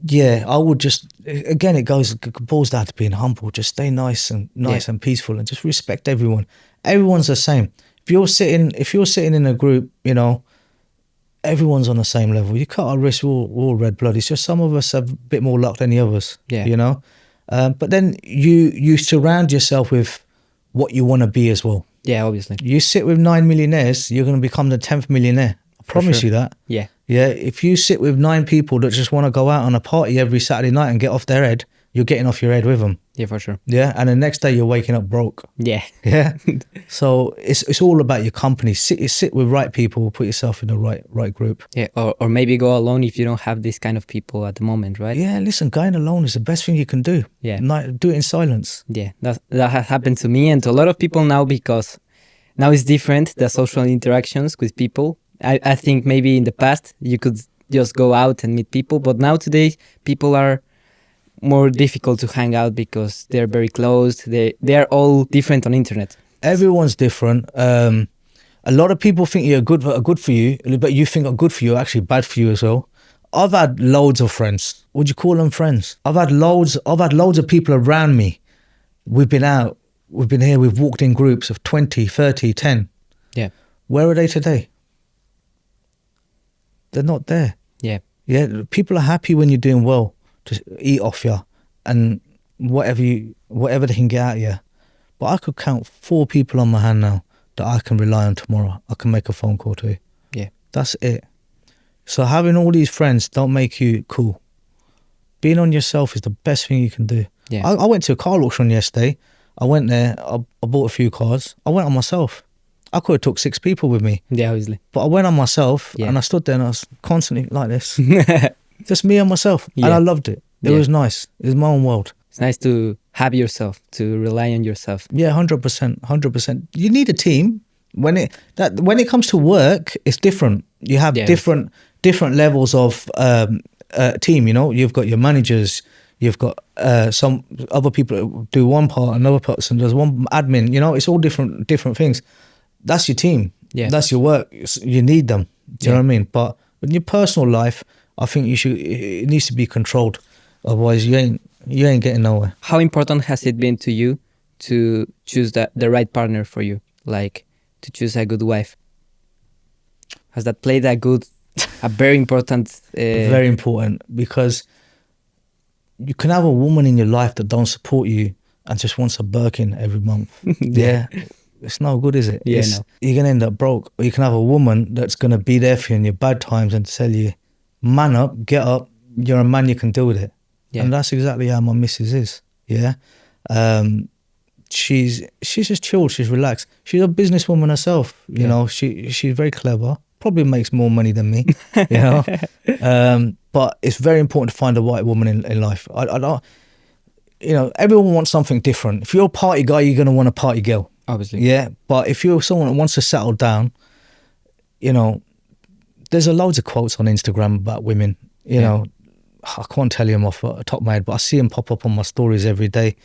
Speaker 1: Yeah, I would just, again, it boils down to being humble. Just stay nice and peaceful, and just respect everyone. Everyone's the same. If you're sitting in a group, everyone's on the same level. You cut our wrists, we're all red blood. It's just some of us have a bit more luck than the others.
Speaker 2: Yeah.
Speaker 1: But then you surround yourself with what you want to be as well.
Speaker 2: Yeah, obviously.
Speaker 1: You sit with 9 millionaires, you're going to become the 10th millionaire. I promise you that.
Speaker 2: Yeah.
Speaker 1: Yeah. If you sit with 9 people that just want to go out on a party every Saturday night and get off their head, you're getting off your head with them.
Speaker 2: Yeah, for sure.
Speaker 1: Yeah. And the next day you're waking up broke.
Speaker 2: Yeah.
Speaker 1: Yeah. So it's all about your company. Sit with right people, put yourself in the right group.
Speaker 2: Yeah, or maybe go alone if you don't have this kind of people at the moment, right?
Speaker 1: Yeah, listen, going alone is the best thing you can do.
Speaker 2: Yeah.
Speaker 1: Do it in silence.
Speaker 2: Yeah, that has happened to me and to a lot of people now, because now it's different, the social interactions with people. I think maybe in the past you could just go out and meet people, but now today people are more difficult to hang out because they're very closed. They're all different on internet.
Speaker 1: Everyone's different. A lot of people think are good for you, but you think are good for you are actually bad for you as well. I've had loads of friends. Would you call them friends? I've had loads of people around me. We've been out, we've been here, we've walked in groups of 20, 30, 10.
Speaker 2: Yeah.
Speaker 1: Where are they today? They're not there.
Speaker 2: Yeah.
Speaker 1: Yeah, people are happy when you're doing well to eat off you and whatever they can get out of you. But I could count 4 people on my hand now that I can rely on tomorrow. I can make a phone call to.
Speaker 2: Yeah.
Speaker 1: That's it. So having all these friends don't make you cool. Being on yourself is the best thing you can do.
Speaker 2: Yeah.
Speaker 1: I went to a car auction yesterday. I went there, I bought a few cars. I went on myself. I could have took 6 people with me.
Speaker 2: Yeah, obviously.
Speaker 1: But I went on myself and I stood there and I was constantly like this. Just me and myself.
Speaker 2: Yeah.
Speaker 1: And I loved it. It was nice. It was my own world.
Speaker 2: It's nice to have yourself, to rely on yourself.
Speaker 1: Yeah, 100%. 100%. You need a team. When it comes to work, it's different. You have different levels of team, You've got your managers, you've got some other people that do one part, another person does one admin, it's all different things. That's your team.
Speaker 2: Yeah.
Speaker 1: That's your work. You need them. Do you know what I mean? But in your personal life, I think it needs to be controlled. Otherwise, you ain't getting nowhere.
Speaker 2: How important has it been to you to choose the right partner for you? Like to choose a good wife? Has that played a very important...
Speaker 1: Very important, because you can have a woman in your life that don't support you and just wants a Birkin every month. Yeah. It's no good, is it?
Speaker 2: Yeah,
Speaker 1: no. You're going to end up broke. Or you can have a woman that's going to be there for you in your bad times and tell you, man up, get up, you're a man, you can deal with it. Yeah. And that's exactly how my missus is. Yeah. She's just chilled, she's relaxed. She's a businesswoman herself, you know, she's very clever, probably makes more money than me, you know. But it's very important to find a right woman in life. I don't, everyone wants something different. If you're a party guy, you're going to want a party girl.
Speaker 2: Obviously.
Speaker 1: Yeah, but if you're someone that wants to settle down, there's loads of quotes on Instagram about women, you know. I can't tell you them off the top of my head, but I see them pop up on my stories every day.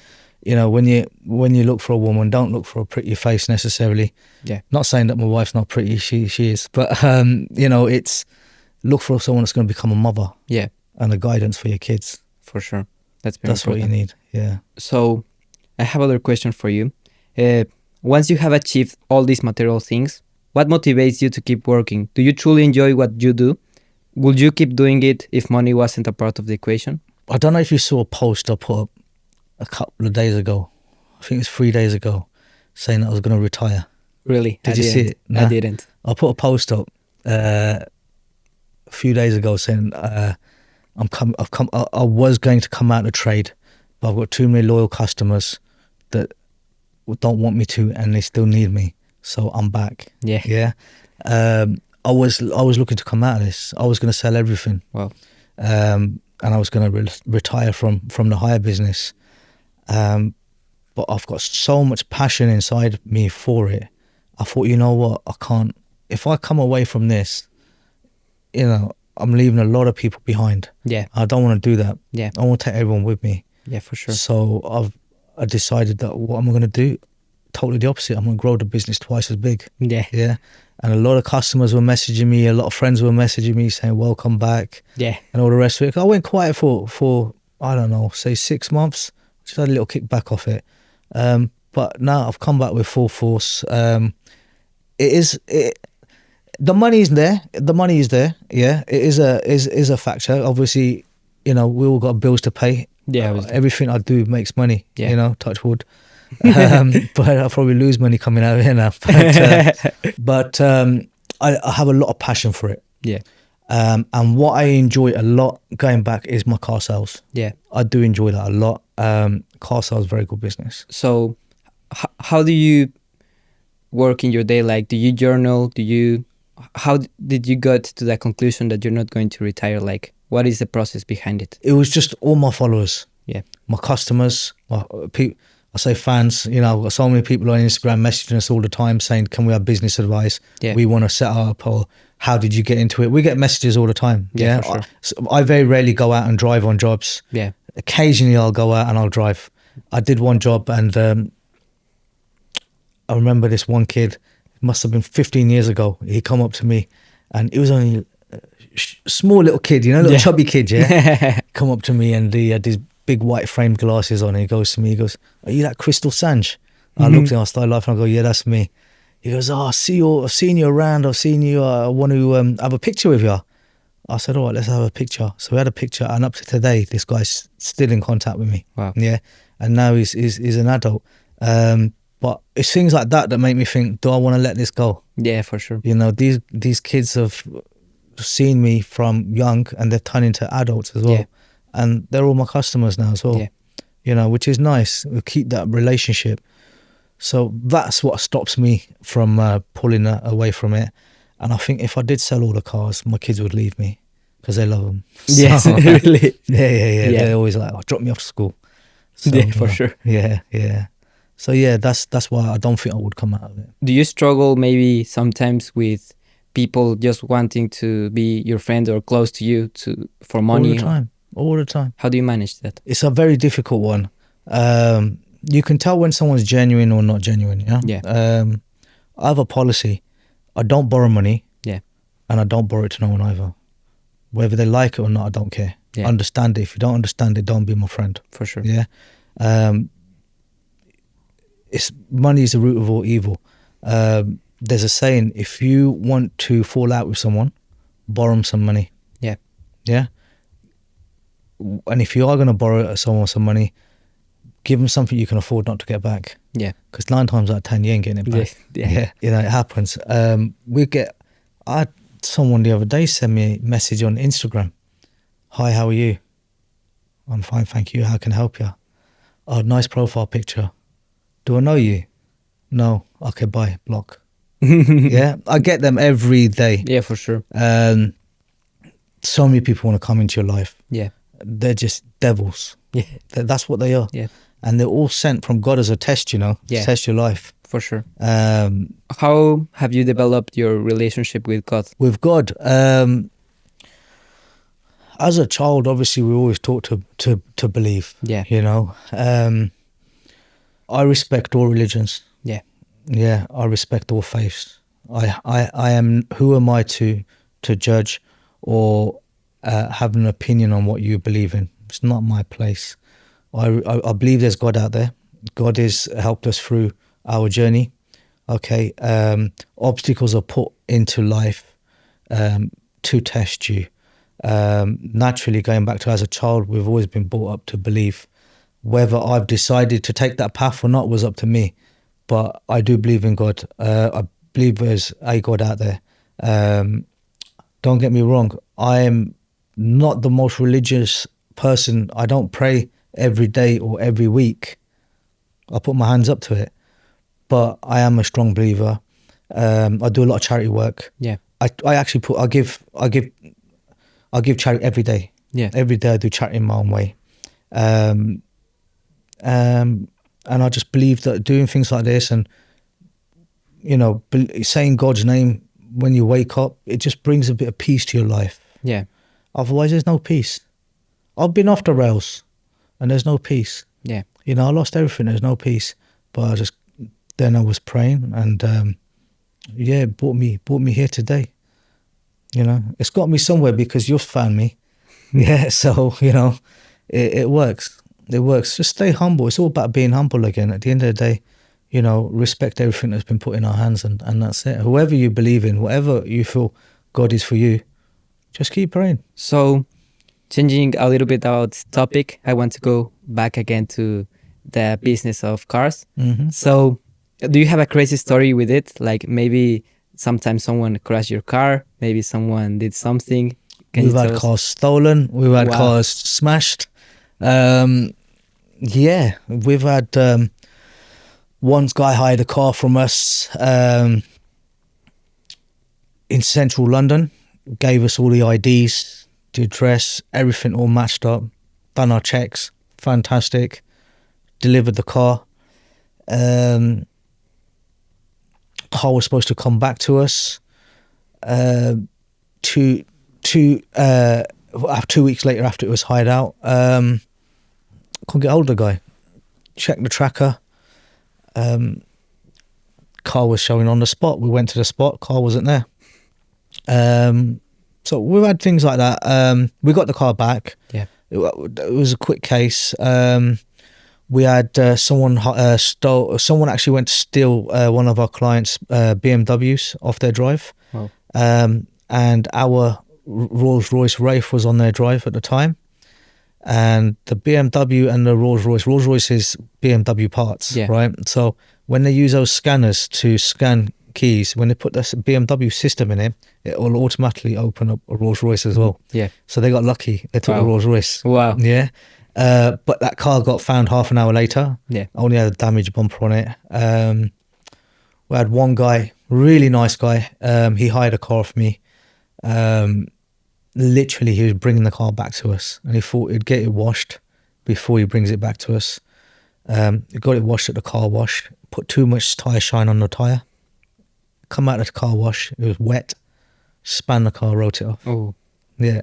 Speaker 1: When you look for a woman, don't look for a pretty face necessarily. Yeah. Not saying that my wife's not pretty, she is, but it's look for someone that's going to become a mother. Yeah. And a guidance for your kids.
Speaker 2: For sure. That's
Speaker 1: what you need. Yeah.
Speaker 2: So I have another question for you. Once you have achieved all these material things, what motivates you to keep working? Do you truly enjoy what you do? Would you keep doing it if money wasn't a part of the equation?
Speaker 1: I don't know if you saw a post I put up a couple of days ago. I think it was 3 days ago, saying that I was going to retire.
Speaker 2: Really?
Speaker 1: Did you see it? Nah.
Speaker 2: I didn't.
Speaker 1: I put a post up a few days ago saying I was going to come out of trade, but I've got too many loyal customers that don't want me to, and they still need me, so I'm back. Yeah. I was looking to come out of this. I was going to sell everything. Wow. And I was going to retire from the hire business. But I've got so much passion inside me for it. I thought, you know what, I can't. If I come away from this, I'm leaving a lot of people behind. Yeah. I don't want to do that. Yeah. I want to take everyone with me. Yeah, for sure. So I decided that what am I going to do? totally the opposite. I'm going to grow the business twice as big.
Speaker 2: Yeah.
Speaker 1: Yeah. And a lot of customers were messaging me, a lot of friends were messaging me saying, welcome back.
Speaker 2: Yeah.
Speaker 1: And all the rest of it. I went quiet for I don't know, say 6 months. Just had a little kick back off it. But now I've come back with full force. The money is there. The money is there. Yeah. It is a factor. Obviously, we all got bills to pay.
Speaker 2: Yeah. Obviously.
Speaker 1: Everything I do makes money,
Speaker 2: Yeah.
Speaker 1: touch wood. But I'll probably lose money coming out of here now. But I have a lot of passion for it.
Speaker 2: Yeah.
Speaker 1: And what I enjoy a lot going back is my car sales.
Speaker 2: Yeah.
Speaker 1: I do enjoy that a lot. Car sales, very good business.
Speaker 2: So how do you work in your day? Like, do you journal? How did you get to that conclusion that you're not going to retire? Like, what is the process behind it?
Speaker 1: It was just all my followers.
Speaker 2: Yeah.
Speaker 1: My customers, my people. I say fans, I've got so many people on Instagram messaging us all the time saying, can we have business advice?
Speaker 2: Yeah.
Speaker 1: We want to set up, or how did you get into it? We get messages all the time.
Speaker 2: Yeah, for sure.
Speaker 1: I very rarely go out and drive on jobs.
Speaker 2: Yeah.
Speaker 1: Occasionally I'll go out and I'll drive. I did one job and I remember this one kid, it must have been 15 years ago. He come up to me and he was only a small little kid, little chubby kid, yeah? Come up to me and he had these big white framed glasses on, and he goes to me, he goes, are you that Crystal Sanj? I looked at him, I started laughing, I go, yeah, that's me. He goes, I've seen you around, I've seen you, I want to have a picture with you. I said, all right, let's have a picture. So we had a picture, and up to today, this guy's still in contact with me.
Speaker 2: Wow.
Speaker 1: Yeah, and now he's an adult. But it's things like that that make me think, do I want to let this go?
Speaker 2: Yeah, for sure.
Speaker 1: These kids have seen me from young, and they've turned into adults as well.
Speaker 2: Yeah.
Speaker 1: And they're all my customers now as well.
Speaker 2: Yeah.
Speaker 1: Which is nice. We keep that relationship. So that's what stops me from pulling away from it. And I think if I did sell all the cars, my kids would leave me because they love them.
Speaker 2: Yes,
Speaker 1: So,
Speaker 2: really.
Speaker 1: Yeah. They're always like, drop me off to school. So,
Speaker 2: Yeah, for sure.
Speaker 1: Yeah. So yeah, that's why I don't think I would come out of it.
Speaker 2: Do you struggle maybe sometimes with people just wanting to be your friend or close to you for money?
Speaker 1: All the time.
Speaker 2: How do you manage that?
Speaker 1: It's a very difficult one. You can tell when someone's genuine or not genuine.
Speaker 2: Yeah.
Speaker 1: I have a policy. I don't borrow money.
Speaker 2: Yeah.
Speaker 1: And I don't borrow it to no one either. Whether they like it or not, I don't care.
Speaker 2: Yeah.
Speaker 1: Understand it. If you don't understand it, don't be my friend.
Speaker 2: For sure.
Speaker 1: Yeah. Money is the root of all evil. There's a saying: if you want to fall out with someone, borrow them some money.
Speaker 2: Yeah.
Speaker 1: Yeah. And if you are going to borrow someone some money, give them something you can afford not to get back.
Speaker 2: Yeah.
Speaker 1: Because 9 times out of 10, you ain't getting it back.
Speaker 2: Yeah.
Speaker 1: It happens. I had someone the other day send me a message on Instagram. Hi, how are you? I'm fine, thank you. How can I help you? Oh, nice profile picture. Do I know you? No. Okay, bye. Block. Yeah, I get them every day.
Speaker 2: Yeah, for sure.
Speaker 1: So many people want to come into your life.
Speaker 2: Yeah.
Speaker 1: They're just devils.
Speaker 2: Yeah.
Speaker 1: That's what they are.
Speaker 2: Yeah.
Speaker 1: And they're all sent from God as a test,
Speaker 2: Yeah.
Speaker 1: test your life.
Speaker 2: For sure. How have you developed your relationship with God?
Speaker 1: With God, as a child, obviously, we always taught to believe.
Speaker 2: Yeah.
Speaker 1: I respect all religions.
Speaker 2: Yeah.
Speaker 1: Yeah, I respect all faiths. I am. Who am I to judge or have an opinion on what you believe in? It's not my place. I believe there's God out there. God has helped us through our journey. Okay, obstacles are put into life to test you. Naturally, going back to as a child, we've always been brought up to believe. Whether I've decided to take that path or not was up to me. But I do believe in God. I believe there's a God out there. Don't get me wrong. I am not the most religious person. I don't pray every day or every week. I put my hands up to it. But I am a strong believer. I do a lot of charity work.
Speaker 2: Yeah.
Speaker 1: I actually I give charity every day.
Speaker 2: Yeah.
Speaker 1: Every day I do charity in my own way. And I just believe that doing things like this and, saying God's name when you wake up, it just brings a bit of peace to your life.
Speaker 2: Yeah.
Speaker 1: Otherwise, there's no peace. I've been off the rails and there's no peace.
Speaker 2: Yeah.
Speaker 1: I lost everything. There's no peace. But I just then I was praying, and it brought me here today. You know, it's got me somewhere because you've found me. Yeah, so you know, it works. It works. Just stay humble. It's all about being humble again. At the end of the day, you know, respect everything that's been put in our hands, and that's it. Whoever you believe in, whatever you feel God is for you, just keep praying.
Speaker 2: So, changing a little bit about topic, I want to go back again to the business of cars.
Speaker 1: Mm-hmm.
Speaker 2: So, do you have a crazy story with it? Like maybe sometimes someone crashed your car, maybe someone did something.
Speaker 1: We've had cars stolen. We've had cars smashed. Yeah, we've had one guy hired a car from us in central London, gave us all the IDs, the address, everything all matched up, done our checks, fantastic, delivered the car. Car was supposed to come back to us 2 weeks later after it was hired out. Couldn't get hold of the guy. Checked the tracker. Car was showing on the spot. We went to the spot, car wasn't there. So we've had things like that. We got the car back.
Speaker 2: Yeah,
Speaker 1: it was a quick case. We had someone actually went to steal one of our clients' BMWs off their drive.
Speaker 2: wow.
Speaker 1: And our Rolls-Royce Wraith was on their drive at the time. And the BMW and the Rolls-Royce is BMW parts, right? So when they use those scanners to scan keys, when they put the BMW system in it, it will automatically open up a Rolls-Royce as well.
Speaker 2: Yeah.
Speaker 1: So they got lucky. They took a Rolls-Royce.
Speaker 2: Wow.
Speaker 1: Yeah. But that car got found half an hour later. Yeah. Only had a damaged bumper on it. We had one guy, really nice guy. He hired a car off me. Literally, he was bringing the car back to us, and he thought he'd get it washed before he brings it back to us. He got it washed at the car wash, put too much tyre shine on the tyre. Come out of the car wash, it was wet, span the car, wrote it off.
Speaker 2: Oh.
Speaker 1: Yeah.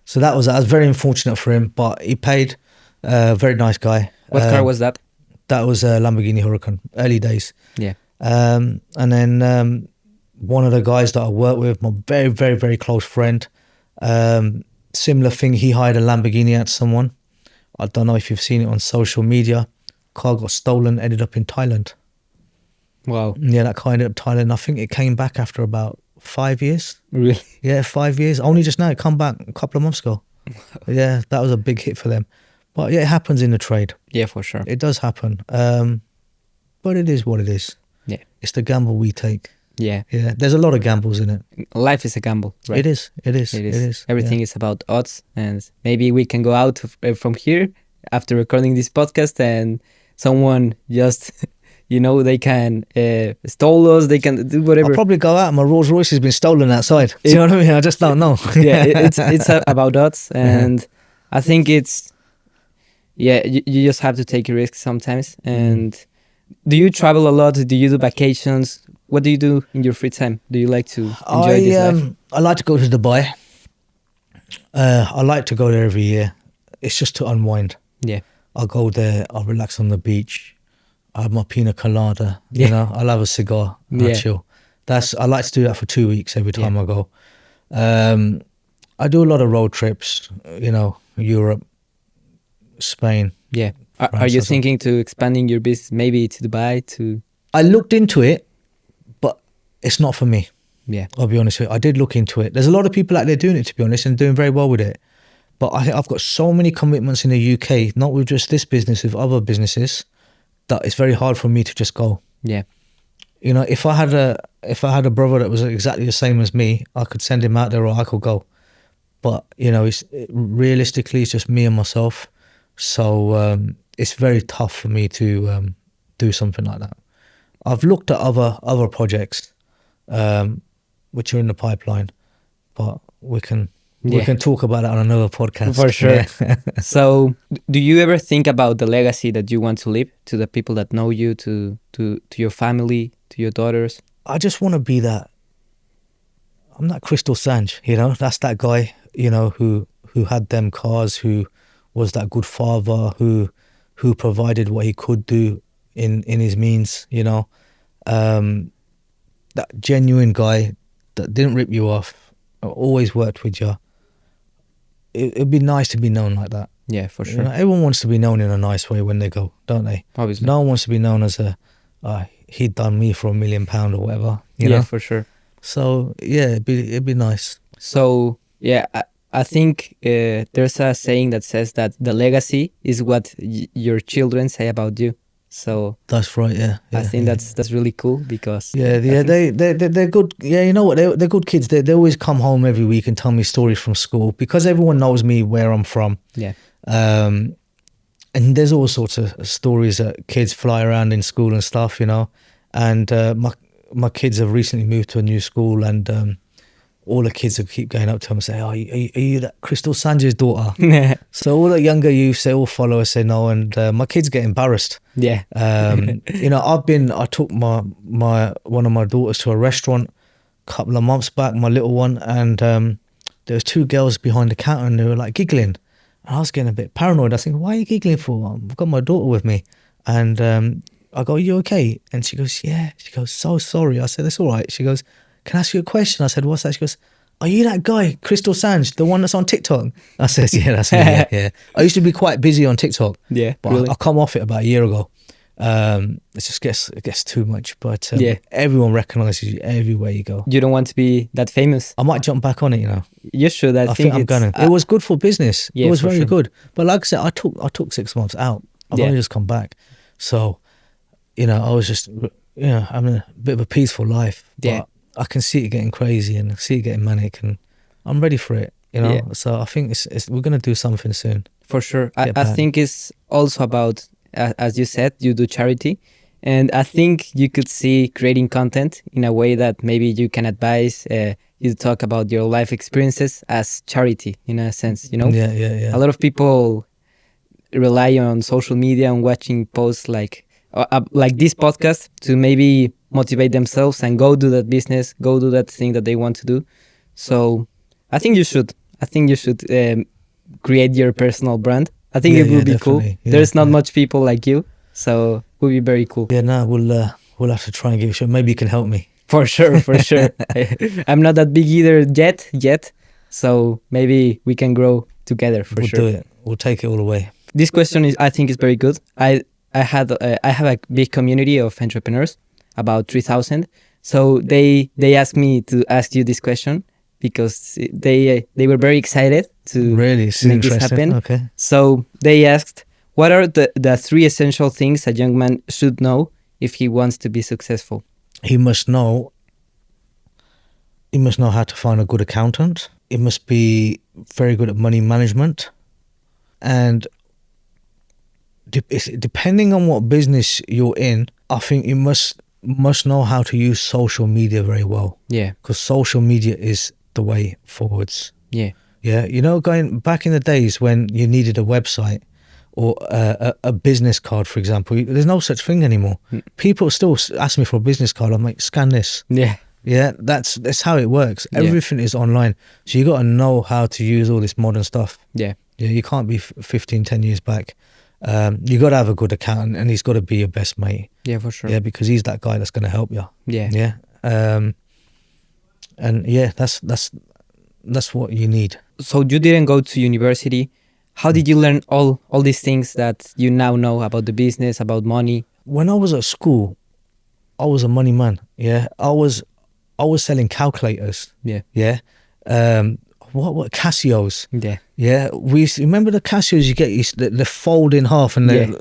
Speaker 1: So that was very unfortunate for him, but he paid. Very nice guy.
Speaker 2: What car was that?
Speaker 1: That was a Lamborghini Huracan, early days.
Speaker 2: Yeah.
Speaker 1: And then one of the guys that I work with, my very, very, very close friend, similar thing, he hired a Lamborghini at someone. I don't know if you've seen it on social media. Car got stolen, ended up in Thailand.
Speaker 2: Wow.
Speaker 1: Yeah, that car ended up in Thailand. I think it came back after about 5 years.
Speaker 2: Really?
Speaker 1: Yeah, 5 years. Only just now, it come back a couple of months ago. Yeah, that was a big hit for them. But yeah, it happens in the trade.
Speaker 2: Yeah, for sure.
Speaker 1: It does happen. But it is what it is.
Speaker 2: Yeah.
Speaker 1: It's the gamble we take.
Speaker 2: Yeah.
Speaker 1: Yeah. There's a lot of gambles in it.
Speaker 2: Life is a gamble, right?
Speaker 1: It is.
Speaker 2: Everything is about odds. And maybe we can go out from here after recording this podcast and someone just, they can stole us, they can do whatever.
Speaker 1: I'll probably go out and my Rolls Royce has been stolen outside. Do you know what I mean? I just don't know.
Speaker 2: Yeah, it's about odds. And I think it's, you just have to take a risk sometimes. And do you travel a lot? Do you do vacations? What do you do in your free time? Do you like to enjoy this life?
Speaker 1: I like to go to Dubai. I like to go there every year. It's just to unwind.
Speaker 2: Yeah.
Speaker 1: I'll go there, I'll relax on the beach. I have my pina colada, I'll have a cigar, I'll chill. I like to do that for 2 weeks every time I go. I do a lot of road trips, Europe, Spain.
Speaker 2: Yeah. Are you thinking to expanding your business maybe to Dubai?
Speaker 1: I looked into it, but it's not for me.
Speaker 2: Yeah.
Speaker 1: I'll be honest with you. I did look into it. There's a lot of people out there doing it, to be honest, and doing very well with it. But I think I've got so many commitments in the UK, not with just this business, with other businesses, that it's very hard for me to just go.
Speaker 2: Yeah.
Speaker 1: If I had a brother that was exactly the same as me, I could send him out there or I could go. But realistically, it's just me and myself. So it's very tough for me to do something like that. I've looked at other projects, which are in the pipeline, but we can talk about it on another podcast.
Speaker 2: For sure.
Speaker 1: Yeah.
Speaker 2: So do you ever think about the legacy that you want to leave to the people that know you, to your family, to your daughters?
Speaker 1: I just want to be that. I'm that Crystal Sanj, that's that guy, who had them cars, who was that good father, who provided what he could do in his means, you know. That genuine guy that didn't rip you off, always worked with you. It'd be nice to be known like that.
Speaker 2: Yeah, for sure.
Speaker 1: You know, everyone wants to be known in a nice way when they go, don't they?
Speaker 2: Obviously.
Speaker 1: No one wants to be known as he'd done me for £1 million or whatever. You
Speaker 2: Yeah,
Speaker 1: know?
Speaker 2: for sure.
Speaker 1: So yeah, it'd be nice.
Speaker 2: So yeah, I think there's a saying that says that the legacy is what your children say about you. So
Speaker 1: That's right. Yeah.
Speaker 2: I think that's really cool because
Speaker 1: they're good. Yeah, you know what? They're good kids. They always come home every week and tell me stories from school because everyone knows me where I'm from.
Speaker 2: Yeah.
Speaker 1: And there's all sorts of stories that kids fly around in school and stuff, you know. And my kids have recently moved to a new school, and all the kids will keep going up to them and say, "Oh, are you that Crystal Sanjay's daughter?" So all the younger youth, they all follow us, say no, and my kids get embarrassed.
Speaker 2: Yeah.
Speaker 1: You know, I took my one of my daughters to a restaurant a couple of months back, my little one, and there was 2 girls behind the counter and they were like giggling. And I was getting a bit paranoid. I was thinking, why are you giggling for? I've got my daughter with me. And I go, are you okay? And she goes, yeah. She goes, so sorry. I said, that's all right. She goes, can I ask you a question? I said, what's that? She goes, are you that guy, Crystal Sanj, the one that's on TikTok? I said, yeah, that's me. Yeah. I used to be quite busy on TikTok.
Speaker 2: Yeah,
Speaker 1: but
Speaker 2: really?
Speaker 1: I come off it about a year ago. It gets too much, but
Speaker 2: yeah,
Speaker 1: everyone recognises you everywhere you go.
Speaker 2: You don't want to be that famous.
Speaker 1: I might jump back on it, you know.
Speaker 2: You should. I think
Speaker 1: I'm gonna. It was good for business.
Speaker 2: Yeah,
Speaker 1: it was very
Speaker 2: sure.
Speaker 1: good. But like I said, I took 6 months out. I've only just come back, so you know, I was just having a bit of a peaceful life. But
Speaker 2: yeah,
Speaker 1: I can see it getting crazy and see it getting manic, and I'm ready for it. You know,
Speaker 2: yeah.
Speaker 1: So I think we're gonna do something soon.
Speaker 2: For sure. I think it's also about, as you said, you do charity. And I think you could see creating content in a way that maybe you can advise, you talk about your life experiences as charity, in a sense, you know?
Speaker 1: Yeah.
Speaker 2: A lot of people rely on social media and watching posts like this podcast to maybe motivate themselves and go do that business, go do that thing that they want to do. So I think you should. Create your personal brand. I think it would be cool. Yeah, there's not much people like you, so it would be very cool.
Speaker 1: Yeah, no, we'll have to try and give it a shot. Maybe you can help me.
Speaker 2: For sure. I'm not that big either yet, so maybe we can grow together for sure.
Speaker 1: We'll do it. We'll take it all away.
Speaker 2: This question I think is very good. I have a big community of entrepreneurs, about 3,000. So they asked me to ask you this question, because they were very excited to make this happen.
Speaker 1: Okay.
Speaker 2: So they asked, what are the 3 essential things a young man should know if he wants to be successful?
Speaker 1: He must know how to find a good accountant. He must be very good at money management. And depending on what business you're in, I think you must know how to use social media very well.
Speaker 2: Yeah.
Speaker 1: Because social media is the way forwards.
Speaker 2: Yeah.
Speaker 1: You know, going back in the days when you needed a website or a business card, for example, there's no such thing anymore. People still ask me for a business card. I'm like, scan this. Yeah, that's how it works. Everything is online, so you got to know how to use all this modern stuff. Yeah, you can't be 10 years back. You got to have a good accountant, and he's got to be your best mate.
Speaker 2: Yeah, for sure.
Speaker 1: Yeah, because he's that guy that's going to help you.
Speaker 2: Yeah.
Speaker 1: And yeah, that's what you need.
Speaker 2: So you didn't go to university. How did you learn all these things that you now know about the business, about money?
Speaker 1: When I was at school, I was a money man. Yeah, I was selling calculators. Yeah. What Casios? Yeah. We used to, remember the Casios you get? They fold in half and they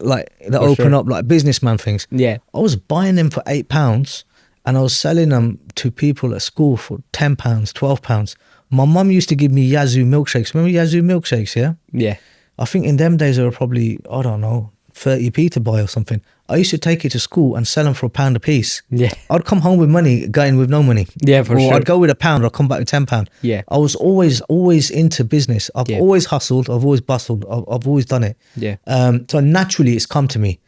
Speaker 1: open up like businessman things.
Speaker 2: Yeah.
Speaker 1: I was buying them for £8, and I was selling them to people at school for £10, £12. My mum used to give me Yazoo milkshakes. Remember Yazoo milkshakes? Yeah. I think in them days they were probably, I don't know, 30p to buy or something. I used to take it to school and sell them for £1 a piece.
Speaker 2: Yeah.
Speaker 1: I'd come home with money, going with no money.
Speaker 2: Yeah, for sure.
Speaker 1: I'd go with £1, I'd come back with £10.
Speaker 2: Yeah.
Speaker 1: I was always into business. I've always hustled. I've always bustled. I've always done it.
Speaker 2: Yeah.
Speaker 1: So naturally it's come to me.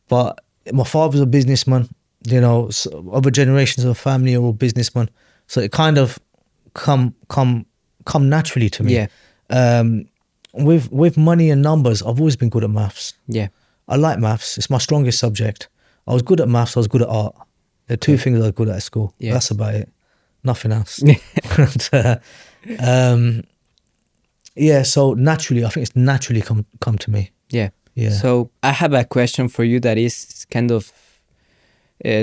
Speaker 1: But my father's a businessman. You know, so other generations of the family are all businessmen. So it kind of come naturally to me.
Speaker 2: Yeah.
Speaker 1: With money and numbers, I've always been good at maths.
Speaker 2: Yeah.
Speaker 1: I like maths. It's my strongest subject. I was good at maths. I was good at art. The two things I was good at school.
Speaker 2: Yes.
Speaker 1: That's about it. Nothing else. Yeah. So naturally, I think it's naturally come to me.
Speaker 2: Yeah.
Speaker 1: Yeah.
Speaker 2: So I have a question for you that is kind of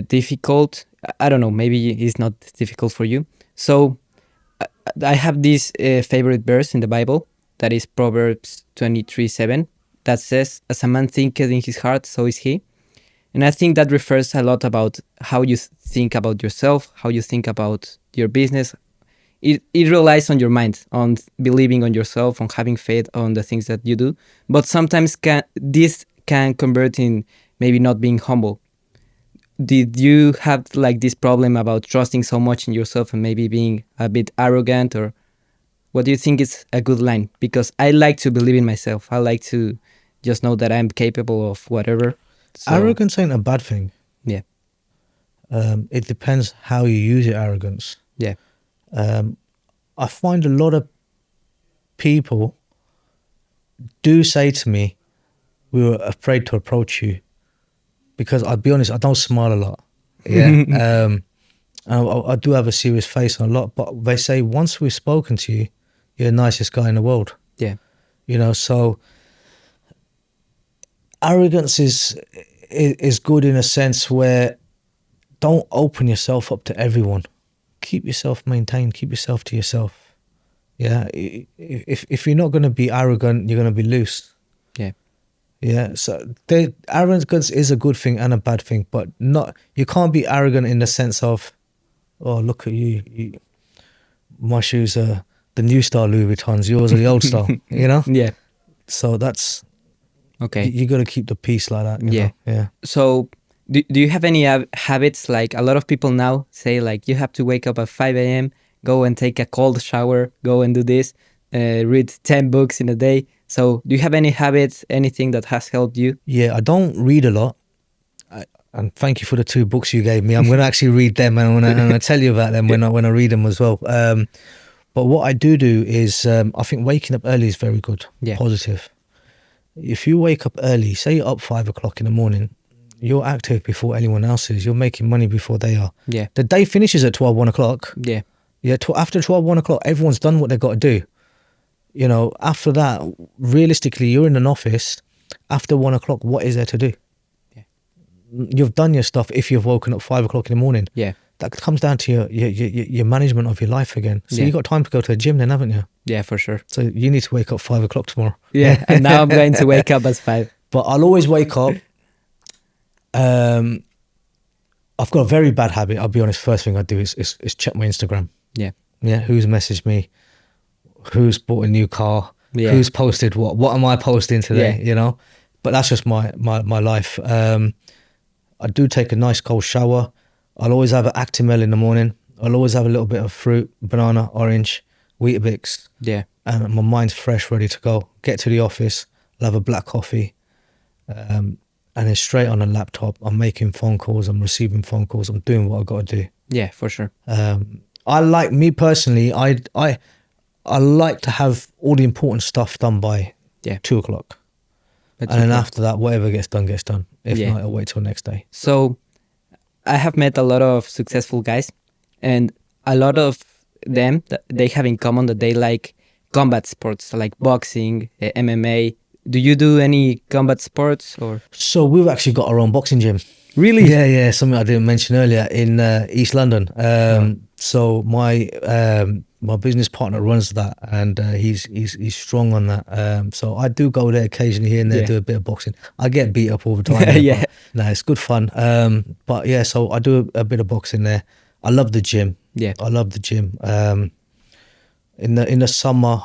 Speaker 2: difficult. I don't know, maybe it's not difficult for you. So I have this favorite verse in the Bible that is Proverbs 23:7 that says, "As a man thinketh in his heart, so is he." And I think that refers a lot about how you think about yourself, how you think about your business. It relies on your mind, on believing on yourself, on having faith on the things that you do. But sometimes this can convert in maybe not being humble. Did you have like this problem about trusting so much in yourself and maybe being a bit arrogant, or what do you think is a good line? Because I like to believe in myself. I like to just know that I'm capable of whatever. So,
Speaker 1: Arrogance ain't a bad thing.
Speaker 2: Yeah.
Speaker 1: It depends how you use your arrogance.
Speaker 2: Yeah.
Speaker 1: I find a lot of people do say to me, "We were afraid to approach you," because I'll be honest, I don't smile a lot. Yeah. I do have a serious face a lot, but they say once we've spoken to you, you're the nicest guy in the world.
Speaker 2: Yeah.
Speaker 1: You know, so arrogance is good in a sense where don't open yourself up to everyone. Keep yourself maintained. Keep yourself to yourself. Yeah. If you're not going to be arrogant, you're going to be loose.
Speaker 2: Yeah.
Speaker 1: Yeah. So arrogance is a good thing and a bad thing, but you can't be arrogant in the sense of, oh, look at you. My shoes are the new style Louis Vuittons. Yours are the old style. You know.
Speaker 2: Yeah.
Speaker 1: So that's
Speaker 2: okay.
Speaker 1: You got to keep the peace like that. You know? Yeah.
Speaker 2: So do you have any habits? Like a lot of people now say, like, you have to wake up at 5 a.m., go and take a cold shower, go and do this, read 10 books in a day. So do you have any habits, anything that has helped you?
Speaker 1: Yeah, I don't read a lot. And thank you for the 2 books you gave me. I'm going to actually read them, and I'm going to tell you about them when I read them as well. But what I do is I think waking up early is very good, positive. If you wake up early, say you're up 5 o'clock in the morning, you're active before anyone else is. You're making money before they are.
Speaker 2: Yeah.
Speaker 1: The day finishes at 12, 1 o'clock.
Speaker 2: Yeah.
Speaker 1: Yeah. After 12, 1 o'clock, everyone's done what they've got to do. You know, after that, realistically, you're in an office. After 1 o'clock, what is there to do?
Speaker 2: Yeah.
Speaker 1: You've done your stuff if you've woken up 5 o'clock in the morning.
Speaker 2: Yeah.
Speaker 1: That comes down to your management of your life again. So you've got time to go to the gym then, haven't you?
Speaker 2: Yeah, for sure.
Speaker 1: So you need to wake up 5 o'clock tomorrow.
Speaker 2: Yeah, and now I'm going to wake up at 5.
Speaker 1: But I'll always wake up. I've got a very bad habit. I'll be honest. First thing I do is check my Instagram.
Speaker 2: Yeah.
Speaker 1: Yeah. Who's messaged me? Who's bought a new car?
Speaker 2: Yeah.
Speaker 1: Who's posted what? What am I posting today?
Speaker 2: Yeah.
Speaker 1: You know. But that's just my life. I do take a nice cold shower. I'll always have an Actimel in the morning. I'll always have a little bit of fruit, banana, orange, Weetabix.
Speaker 2: Yeah.
Speaker 1: And my mind's fresh, ready to go. Get to the office. I'll have a black coffee. And then straight on a laptop, I'm making phone calls, I'm receiving phone calls, I'm doing what I've got to do.
Speaker 2: Yeah, for sure.
Speaker 1: I like, me personally, I like to have all the important stuff done by 2 o'clock. And then after that, whatever gets done, gets done. If not, I'll wait till next day.
Speaker 2: So I have met a lot of successful guys, and a lot of them, they have in common that they like combat sports, like boxing, MMA. Do you do any combat sports? Or
Speaker 1: So we've actually got our own boxing gym.
Speaker 2: Really?
Speaker 1: Yeah, something I didn't mention earlier in East London. So my business partner runs that, and he's strong on that. So I do go there occasionally here and there, do a bit of boxing. I get beat up all the time.
Speaker 2: Yeah.
Speaker 1: No, it's good fun. But yeah, so I do a bit of boxing there. I love the gym.
Speaker 2: Yeah.
Speaker 1: I love the gym. In the summer,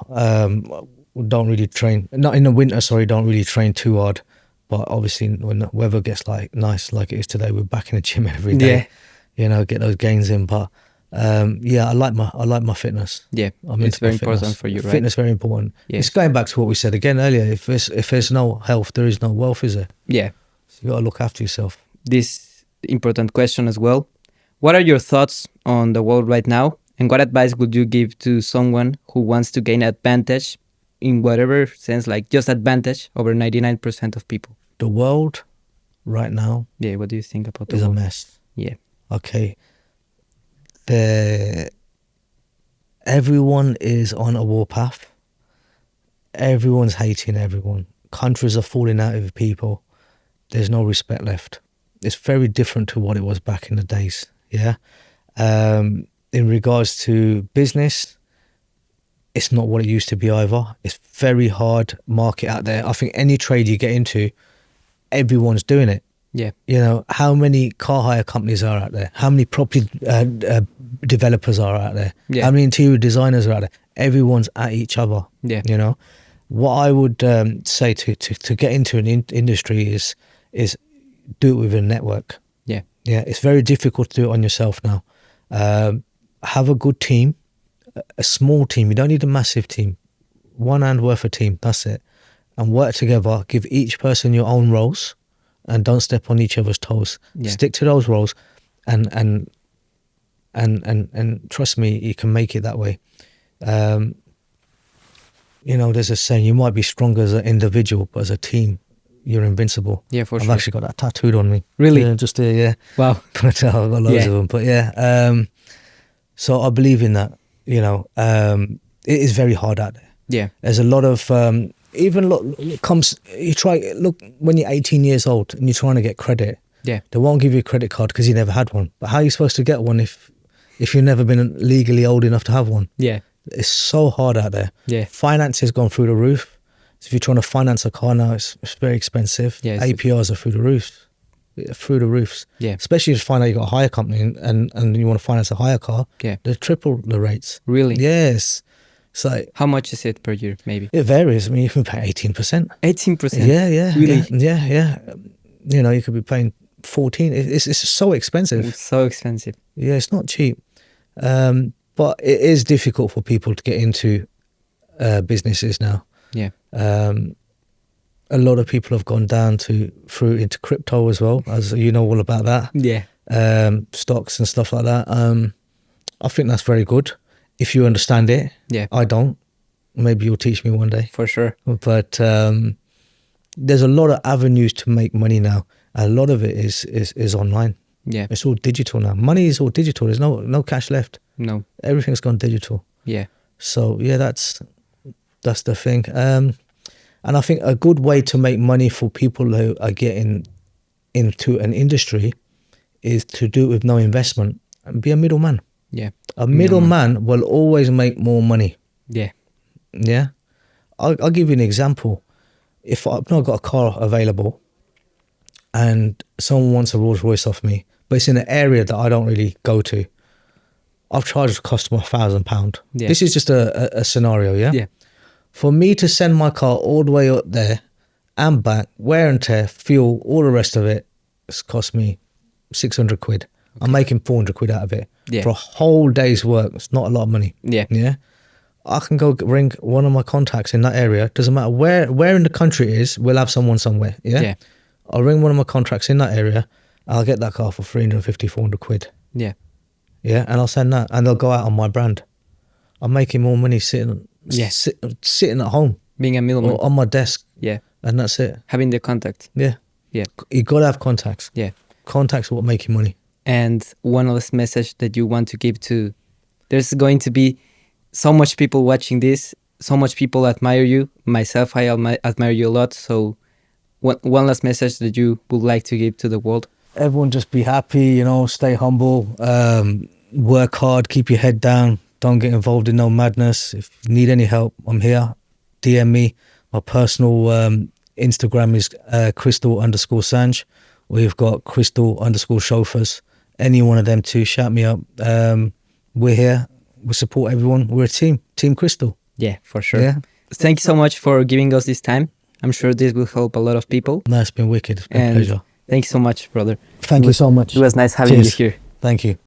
Speaker 1: we don't really train. Not in the winter, sorry, don't really train too hard. But obviously, when the weather gets like nice, like it is today, we're back in the gym every day.
Speaker 2: Yeah.
Speaker 1: You know, get those gains in. But yeah, I like my fitness.
Speaker 2: Yeah,
Speaker 1: I'm
Speaker 2: it's
Speaker 1: into my
Speaker 2: very important
Speaker 1: fitness.
Speaker 2: for you, right?
Speaker 1: Fitness very important.
Speaker 2: Yeah.
Speaker 1: It's going back to what we said again earlier. If there's no health, there is no wealth, is there?
Speaker 2: Yeah.
Speaker 1: So you got to look after yourself.
Speaker 2: This important question as well. What are your thoughts on the world right now? And what advice would you give to someone who wants to gain advantage in whatever sense, like just advantage over 99% of people?
Speaker 1: The world right now
Speaker 2: Yeah, what do you think about the
Speaker 1: is a
Speaker 2: world?
Speaker 1: mess.
Speaker 2: Yeah.
Speaker 1: Okay. Everyone is on a warpath. Everyone's hating everyone. Countries are falling out with people. There's no respect left. It's very different to what it was back in the days. Yeah. In regards to business, it's not what it used to be either. It's very hard market out there. I think any trade you get into, everyone's doing it.
Speaker 2: Yeah.
Speaker 1: You know, how many car hire companies are out there? How many property developers are out there?
Speaker 2: Yeah.
Speaker 1: How many interior designers are out there? Everyone's at each other.
Speaker 2: Yeah.
Speaker 1: You know, what I would say to get into an industry is do it with a network.
Speaker 2: Yeah.
Speaker 1: Yeah, it's very difficult to do it on yourself now. Have a good team, a small team. You don't need a massive team. One hand worth a team. That's it. And work together. Give each person your own roles, and don't step on each other's toes.
Speaker 2: Yeah.
Speaker 1: Stick to those roles, and trust me, you can make it that way. You know, there's a saying: you might be stronger as an individual, but as a team, you're invincible.
Speaker 2: Yeah, for
Speaker 1: I've
Speaker 2: sure.
Speaker 1: actually got that tattooed on me.
Speaker 2: Really?
Speaker 1: Yeah, just here, yeah.
Speaker 2: Wow.
Speaker 1: But I've got loads
Speaker 2: Yeah.
Speaker 1: of them. But yeah, so I believe in that. You know, it is very hard out there.
Speaker 2: Yeah.
Speaker 1: There's a lot of even look when you're 18 years old and you're trying to get credit.
Speaker 2: Yeah.
Speaker 1: They won't give you a credit card because you never had one. But how are you supposed to get one if you've never been legally old enough to have one?
Speaker 2: Yeah.
Speaker 1: It's so hard out there.
Speaker 2: Yeah.
Speaker 1: Finance has gone through the roof. So if you're trying to finance a car now, it's very expensive.
Speaker 2: Yeah,
Speaker 1: APRs are through the roof. Through the roofs.
Speaker 2: Yeah.
Speaker 1: Especially if you find out you've got a hire company and you want to finance a hire car.
Speaker 2: Yeah.
Speaker 1: They triple the rates.
Speaker 2: Really?
Speaker 1: Yes. So
Speaker 2: How much is it per year, maybe?
Speaker 1: it varies. I mean, you can pay 18%.
Speaker 2: 18%?
Speaker 1: Yeah.
Speaker 2: Really?
Speaker 1: Yeah. You know, you could be paying 14. It's so expensive.
Speaker 2: It's so expensive.
Speaker 1: Yeah, it's not cheap. But it is difficult for people to get into businesses now.
Speaker 2: Yeah.
Speaker 1: A lot of people have gone down through into crypto as well, as you know all about that.
Speaker 2: Yeah.
Speaker 1: Stocks and stuff like that. I think that's very good if you understand it.
Speaker 2: Yeah.
Speaker 1: I don't. Maybe you'll teach me one day.
Speaker 2: For sure.
Speaker 1: But there's a lot of avenues to make money now. A lot of it is online.
Speaker 2: Yeah.
Speaker 1: It's all digital now. Money is all digital. There's no cash left.
Speaker 2: No.
Speaker 1: Everything's gone digital.
Speaker 2: Yeah.
Speaker 1: So yeah, that's the thing. And I think a good way to make money for people who are getting into an industry is to do it with no investment and be a middleman.
Speaker 2: Yeah.
Speaker 1: A middleman will always make more money.
Speaker 2: Yeah.
Speaker 1: Yeah. I'll give you an example. If I've not got a car available and someone wants a Rolls Royce off me, but it's in an area that I don't really go to, I've charged the customer £1,000.
Speaker 2: Yeah.
Speaker 1: This is just a scenario, yeah?
Speaker 2: Yeah.
Speaker 1: For me to send my car all the way up there and back, wear and tear, fuel, all the rest of it, it's cost me 600 quid. Okay. I'm making 400 quid out of it.
Speaker 2: Yeah.
Speaker 1: For a whole day's work. It's not a lot of money.
Speaker 2: Yeah.
Speaker 1: Yeah. I can go ring one of my contacts in that area. Doesn't matter where in the country it is, we'll have someone somewhere. Yeah.
Speaker 2: Yeah.
Speaker 1: I'll ring one of my contacts in that area. I'll get that car for 350, 400 quid.
Speaker 2: Yeah.
Speaker 1: Yeah. And I'll send that and they'll go out on my brand. I'm making more money sitting at home.
Speaker 2: Being a middleman.
Speaker 1: Or on my desk.
Speaker 2: Yeah.
Speaker 1: And that's it.
Speaker 2: Having the contact.
Speaker 1: Yeah.
Speaker 2: Yeah.
Speaker 1: You got to have contacts.
Speaker 2: Yeah.
Speaker 1: Contacts are what make you money.
Speaker 2: And one last message that you want to give to, there's going to be so much people watching this, so much people admire you. Myself, I admire you a lot. So one last message that you would like to give to the world.
Speaker 1: Everyone just be happy, you know, stay humble, work hard, keep your head down. Don't get involved in no madness. If you need any help, I'm here. DM me. My personal Instagram is crystal_Sanj. We've got crystal_chauffeurs. Any one of them two, shout me up. We're here. We support everyone. We're a team. Team Crystal.
Speaker 2: Yeah, for sure.
Speaker 1: Yeah.
Speaker 2: Thank you so much for giving us this time. I'm sure this will help a lot of people.
Speaker 1: No, it's been wicked. It's been a
Speaker 2: And
Speaker 1: pleasure.
Speaker 2: thank you so much, brother.
Speaker 1: Thank you so much.
Speaker 2: It was nice having
Speaker 1: Cheers.
Speaker 2: you here.
Speaker 1: Thank you.